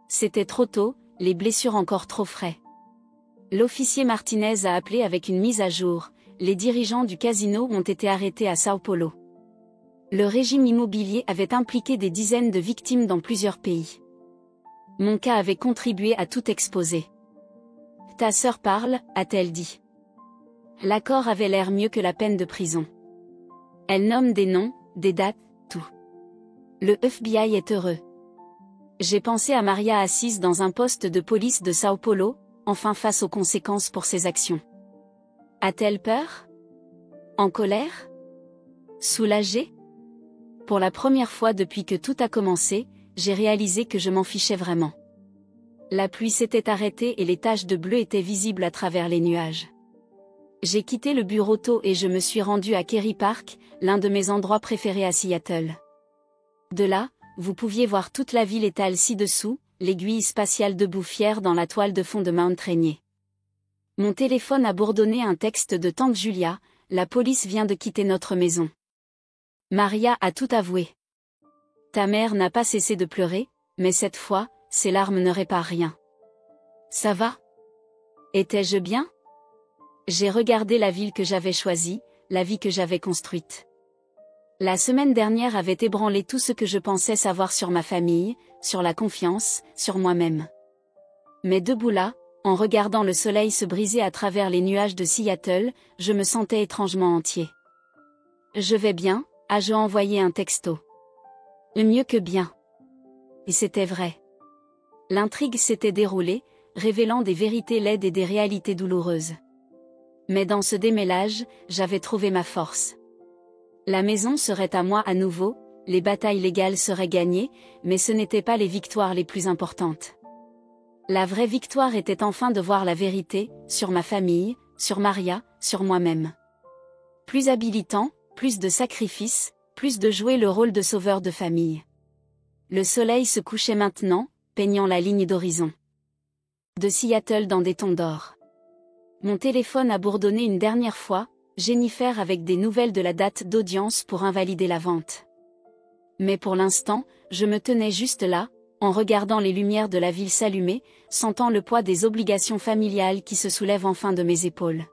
C'était trop tôt, les blessures encore trop frais. L'officier Martinez a appelé avec une mise à jour, les dirigeants du casino ont été arrêtés à Sao Paulo. Le régime immobilier avait impliqué des dizaines de victimes dans plusieurs pays. Mon cas avait contribué à tout exposer. Ta sœur parle, a-t-elle dit. L'accord avait l'air mieux que la peine de prison. Elle nomme des noms, des dates, tout. Le FBI est heureux. J'ai pensé à Maria assise dans un poste de police de Sao Paulo, enfin face aux conséquences pour ses actions. A-t-elle peur? En colère? Soulagée? Pour la première fois depuis que tout a commencé, j'ai réalisé que je m'en fichais vraiment. La pluie s'était arrêtée et les taches de bleu étaient visibles à travers les nuages. J'ai quitté le bureau tôt et je me suis rendu à Kerry Park, l'un de mes endroits préférés à Seattle. De là, vous pouviez voir toute la ville étale ci-dessous, l'aiguille spatiale debout fière dans la toile de fond de Mount Rainier. Mon téléphone a bourdonné un texte de tante Julia, la police vient de quitter notre maison. Maria a tout avoué. Ta mère n'a pas cessé de pleurer, mais cette fois, ses larmes ne réparent rien. Ça va? Étais-je bien? J'ai regardé la ville que j'avais choisie, la vie que j'avais construite. La semaine dernière avait ébranlé tout ce que je pensais savoir sur ma famille, sur la confiance, sur moi-même. Mais debout là, en regardant le soleil se briser à travers les nuages de Seattle, je me sentais étrangement entier. Je vais bien, ai-je envoyé un texto. Mieux que bien. Et c'était vrai. L'intrigue s'était déroulée, révélant des vérités laides et des réalités douloureuses. Mais dans ce démêlage, j'avais trouvé ma force. La maison serait à moi à nouveau, les batailles légales seraient gagnées, mais ce n'étaient pas les victoires les plus importantes. La vraie victoire était enfin de voir la vérité, sur ma famille, sur Maria, sur moi-même. Plus habilitant, plus de sacrifices, plus de jouer le rôle de sauveur de famille. Le soleil se couchait maintenant, peignant la ligne d'horizon. De Seattle dans des tons d'or. Mon téléphone a bourdonné une dernière fois, Jennifer avec des nouvelles de la date d'audience pour invalider la vente. Mais pour l'instant, je me tenais juste là, en regardant les lumières de la ville s'allumer, sentant le poids des obligations familiales qui se soulèvent enfin de mes épaules.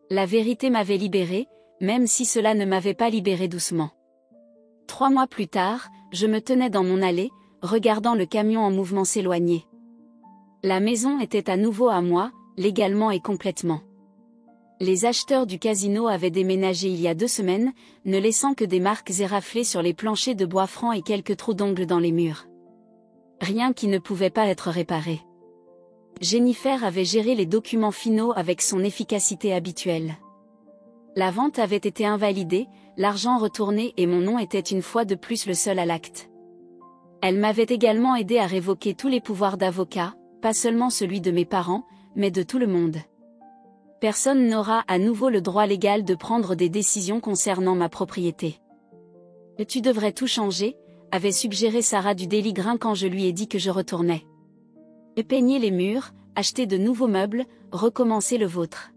La vérité m'avait libérée, même si cela ne m'avait pas libérée doucement. 3 mois plus tard, je me tenais dans mon allée, regardant le camion en mouvement s'éloigner. La maison était à nouveau à moi, légalement et complètement. Les acheteurs du casino avaient déménagé il y a 2 semaines, ne laissant que des marques éraflées sur les planchers de bois franc et quelques trous d'ongles dans les murs. Rien qui ne pouvait pas être réparé. Jennifer avait géré les documents finaux avec son efficacité habituelle. La vente avait été invalidée, l'argent retourné et mon nom était une fois de plus le seul à l'acte. Elle m'avait également aidé à révoquer tous les pouvoirs d'avocat, pas seulement celui de mes parents, mais de tout le monde. Personne n'aura à nouveau le droit légal de prendre des décisions concernant ma propriété. Tu devrais tout changer, avait suggéré Sarah du Daily Grain quand je lui ai dit que je retournais. Peigner les murs, acheter de nouveaux meubles, recommencer le vôtre.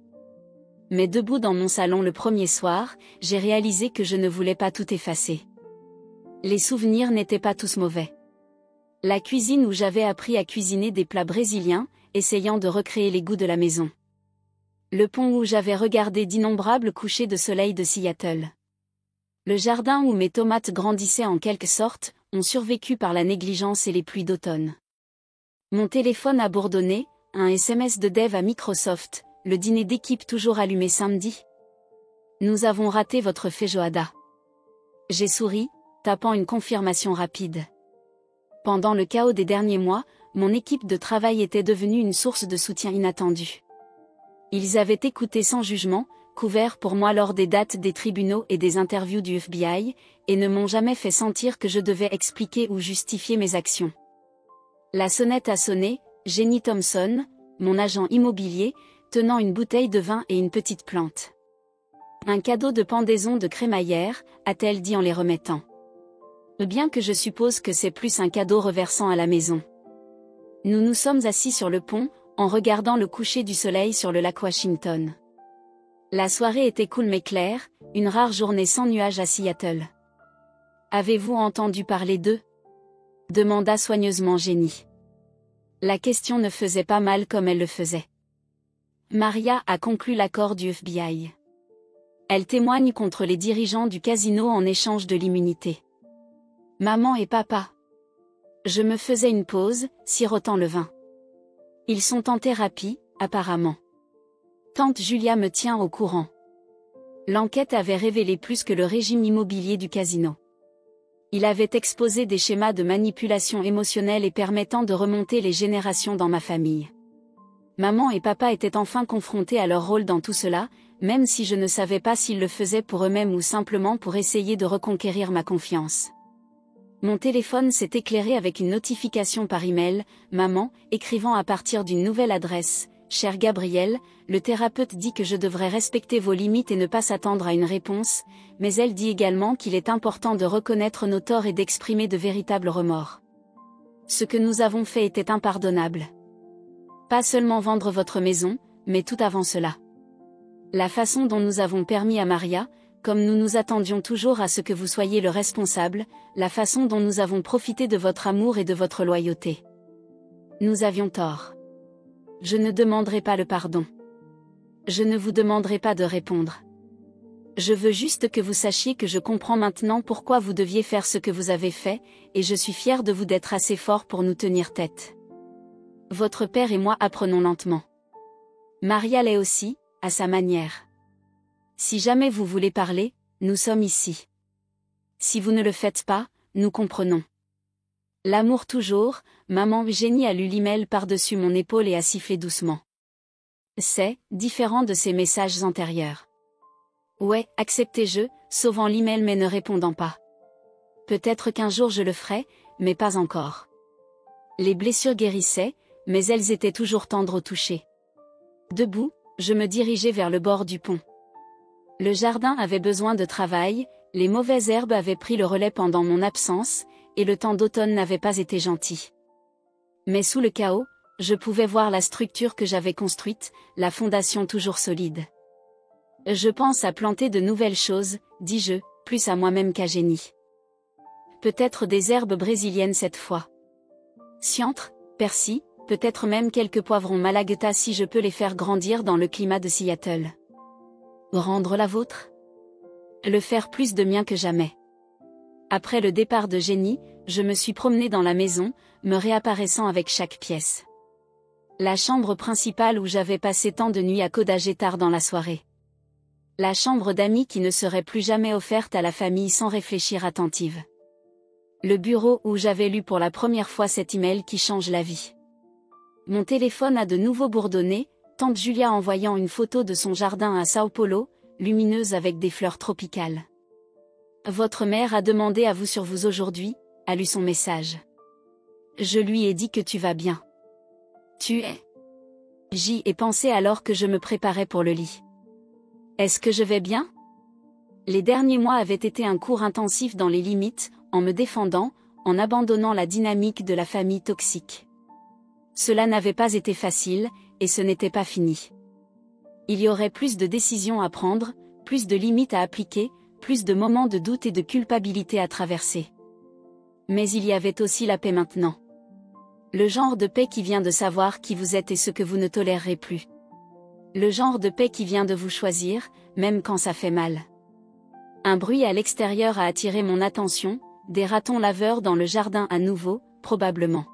Mais debout dans mon salon le premier soir, j'ai réalisé que je ne voulais pas tout effacer. Les souvenirs n'étaient pas tous mauvais. La cuisine où j'avais appris à cuisiner des plats brésiliens, essayant de recréer les goûts de la maison. Le pont où j'avais regardé d'innombrables couchers de soleil de Seattle. Le jardin où mes tomates grandissaient en quelque sorte, ont survécu par la négligence et les pluies d'automne. Mon téléphone a bourdonné, un SMS de dev à Microsoft, le dîner d'équipe toujours allumé samedi. Nous avons raté votre feijoada. J'ai souri, tapant une confirmation rapide. Pendant le chaos des derniers mois, mon équipe de travail était devenue une source de soutien inattendue. Ils avaient écouté sans jugement, couvert pour moi lors des dates des tribunaux et des interviews du FBI, et ne m'ont jamais fait sentir que je devais expliquer ou justifier mes actions. La sonnette a sonné, Jenny Thompson, mon agent immobilier, tenant une bouteille de vin et une petite plante. Un cadeau de pendaison de crémaillère, a-t-elle dit en les remettant. Bien que je suppose que c'est plus un cadeau reversant à la maison. Nous nous sommes assis sur le pont, en regardant le coucher du soleil sur le lac Washington. La soirée était cool mais claire, une rare journée sans nuages à Seattle. Avez-vous entendu parler d'eux ? Demanda soigneusement Jenny. La question ne faisait pas mal comme elle le faisait. Maria a conclu l'accord du FBI. Elle témoigne contre les dirigeants du casino en échange de l'immunité. Maman et papa. Je me faisais une pause, sirotant le vin. Ils sont en thérapie, apparemment. Tante Julia me tient au courant. L'enquête avait révélé plus que le régime immobilier du casino. Il avait exposé des schémas de manipulation émotionnelle et permettant de remonter les générations dans ma famille. Maman et papa étaient enfin confrontés à leur rôle dans tout cela, même si je ne savais pas s'ils le faisaient pour eux-mêmes ou simplement pour essayer de reconquérir ma confiance. Mon téléphone s'est éclairé avec une notification par email, maman, écrivant à partir d'une nouvelle adresse. Cher Gabriel, le thérapeute dit que je devrais respecter vos limites et ne pas s'attendre à une réponse, mais elle dit également qu'il est important de reconnaître nos torts et d'exprimer de véritables remords. Ce que nous avons fait était impardonnable. Pas seulement vendre votre maison, mais tout avant cela. La façon dont nous avons permis à Maria, comme nous nous attendions toujours à ce que vous soyez le responsable, la façon dont nous avons profité de votre amour et de votre loyauté. Nous avions tort. Je ne demanderai pas le pardon. Je ne vous demanderai pas de répondre. Je veux juste que vous sachiez que je comprends maintenant pourquoi vous deviez faire ce que vous avez fait, et je suis fière de vous d'être assez fort pour nous tenir tête. Votre père et moi apprenons lentement. Maria l'est aussi, à sa manière. Si jamais vous voulez parler, nous sommes ici. Si vous ne le faites pas, nous comprenons. L'amour toujours, maman. Jenny a lu l'email par-dessus mon épaule et a sifflé doucement. C'est différent de ses messages antérieurs. Ouais, acceptez-je, sauvant l'email mais ne répondant pas. Peut-être qu'un jour je le ferai, mais pas encore. Les blessures guérissaient, mais elles étaient toujours tendres au toucher. Debout, je me dirigeais vers le bord du pont. Le jardin avait besoin de travail, les mauvaises herbes avaient pris le relais pendant mon absence, et le temps d'automne n'avait pas été gentil. Mais sous le chaos, je pouvais voir la structure que j'avais construite, la fondation toujours solide. Je pense à planter de nouvelles choses, dis-je, plus à moi-même qu'à Jenny. Peut-être des herbes brésiliennes cette fois. Ciantre, persil, peut-être même quelques poivrons Malagueta si je peux les faire grandir dans le climat de Seattle. Rendre la vôtre ? Le faire plus de mien que jamais. Après le départ de Jenny, je me suis promenée dans la maison, me réapparaissant avec chaque pièce. La chambre principale où j'avais passé tant de nuits à codager tard dans la soirée. La chambre d'amis qui ne serait plus jamais offerte à la famille sans réfléchir attentive. Le bureau où j'avais lu pour la première fois cet email qui change la vie. Mon téléphone a de nouveau bourdonné, tante Julia envoyant une photo de son jardin à Sao Paulo, lumineuse avec des fleurs tropicales. Votre mère a demandé à vous sur vous aujourd'hui, a lu son message. Je lui ai dit que tu vas bien. Tu es. J'y ai pensé alors que je me préparais pour le lit. Est-ce que je vais bien? Les derniers mois avaient été un cours intensif dans les limites, en me défendant, en abandonnant la dynamique de la famille toxique. Cela n'avait pas été facile, et ce n'était pas fini. Il y aurait plus de décisions à prendre, plus de limites à appliquer, plus de moments de doute et de culpabilité à traverser. Mais il y avait aussi la paix maintenant. Le genre de paix qui vient de savoir qui vous êtes et ce que vous ne tolérerez plus. Le genre de paix qui vient de vous choisir, même quand ça fait mal. Un bruit à l'extérieur a attiré mon attention, des ratons laveurs dans le jardin à nouveau, probablement.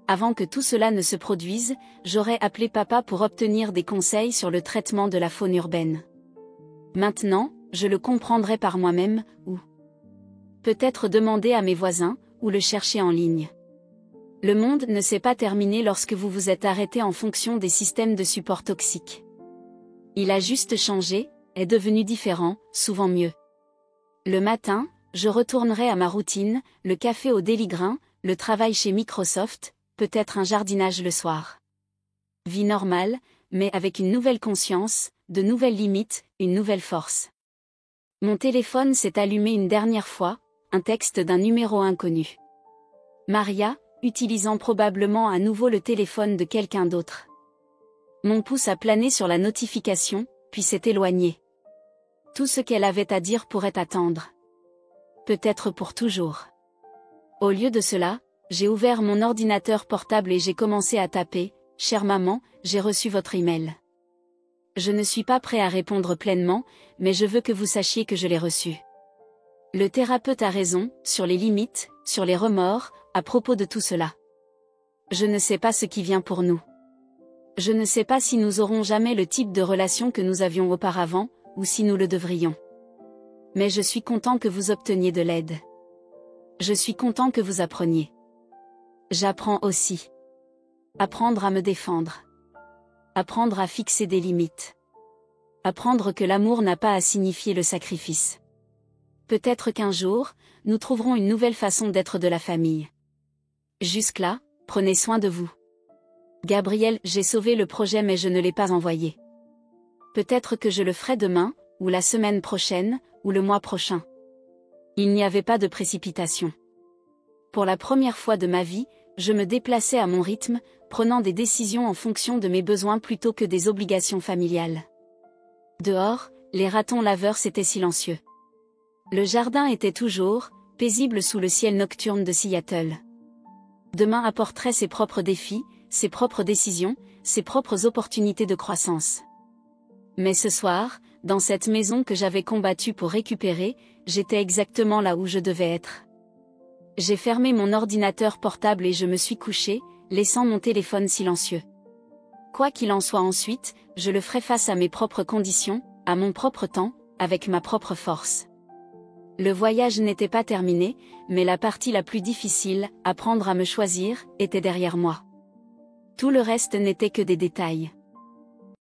Avant que tout cela ne se produise, j'aurais appelé papa pour obtenir des conseils sur le traitement de la faune urbaine. Maintenant, je le comprendrai par moi-même, ou peut-être demander à mes voisins, ou le chercher en ligne. Le monde ne s'est pas terminé lorsque vous vous êtes arrêté en fonction des systèmes de support toxiques. Il a juste changé, est devenu différent, souvent mieux. Le matin, je retournerai à ma routine, le café au Daily Grain, le travail chez Microsoft, peut-être un jardinage le soir. Vie normale, mais avec une nouvelle conscience, de nouvelles limites, une nouvelle force. Mon téléphone s'est allumé une dernière fois, un texte d'un numéro inconnu. Maria, utilisant probablement à nouveau le téléphone de quelqu'un d'autre. Mon pouce a plané sur la notification, puis s'est éloigné. Tout ce qu'elle avait à dire pourrait attendre. Peut-être pour toujours. Au lieu de cela, j'ai ouvert mon ordinateur portable et j'ai commencé à taper « Chère maman, j'ai reçu votre email. Je ne suis pas prêt à répondre pleinement, mais je veux que vous sachiez que je l'ai reçu. Le thérapeute a raison, sur les limites, sur les remords, à propos de tout cela. Je ne sais pas ce qui vient pour nous. Je ne sais pas si nous aurons jamais le type de relation que nous avions auparavant, ou si nous le devrions. Mais je suis content que vous obteniez de l'aide. Je suis content que vous appreniez. J'apprends aussi. Apprendre à me défendre. Apprendre à fixer des limites. Apprendre que l'amour n'a pas à signifier le sacrifice. Peut-être qu'un jour, nous trouverons une nouvelle façon d'être de la famille. Jusque-là, prenez soin de vous. Gabriel, j'ai sauvé le projet mais je ne l'ai pas envoyé. Peut-être que je le ferai demain, ou la semaine prochaine, ou le mois prochain. Il n'y avait pas de précipitation. Pour la première fois de ma vie, je me déplaçais à mon rythme, prenant des décisions en fonction de mes besoins plutôt que des obligations familiales. Dehors, les ratons laveurs étaient silencieux. Le jardin était toujours, paisible sous le ciel nocturne de Seattle. Demain apporterait ses propres défis, ses propres décisions, ses propres opportunités de croissance. Mais ce soir, dans cette maison que j'avais combattue pour récupérer, j'étais exactement là où je devais être. J'ai fermé mon ordinateur portable et je me suis couché, laissant mon téléphone silencieux. Quoi qu'il en soit ensuite, je le ferai face à mes propres conditions, à mon propre temps, avec ma propre force. Le voyage n'était pas terminé, mais la partie la plus difficile, apprendre à me choisir, était derrière moi. Tout le reste n'était que des détails.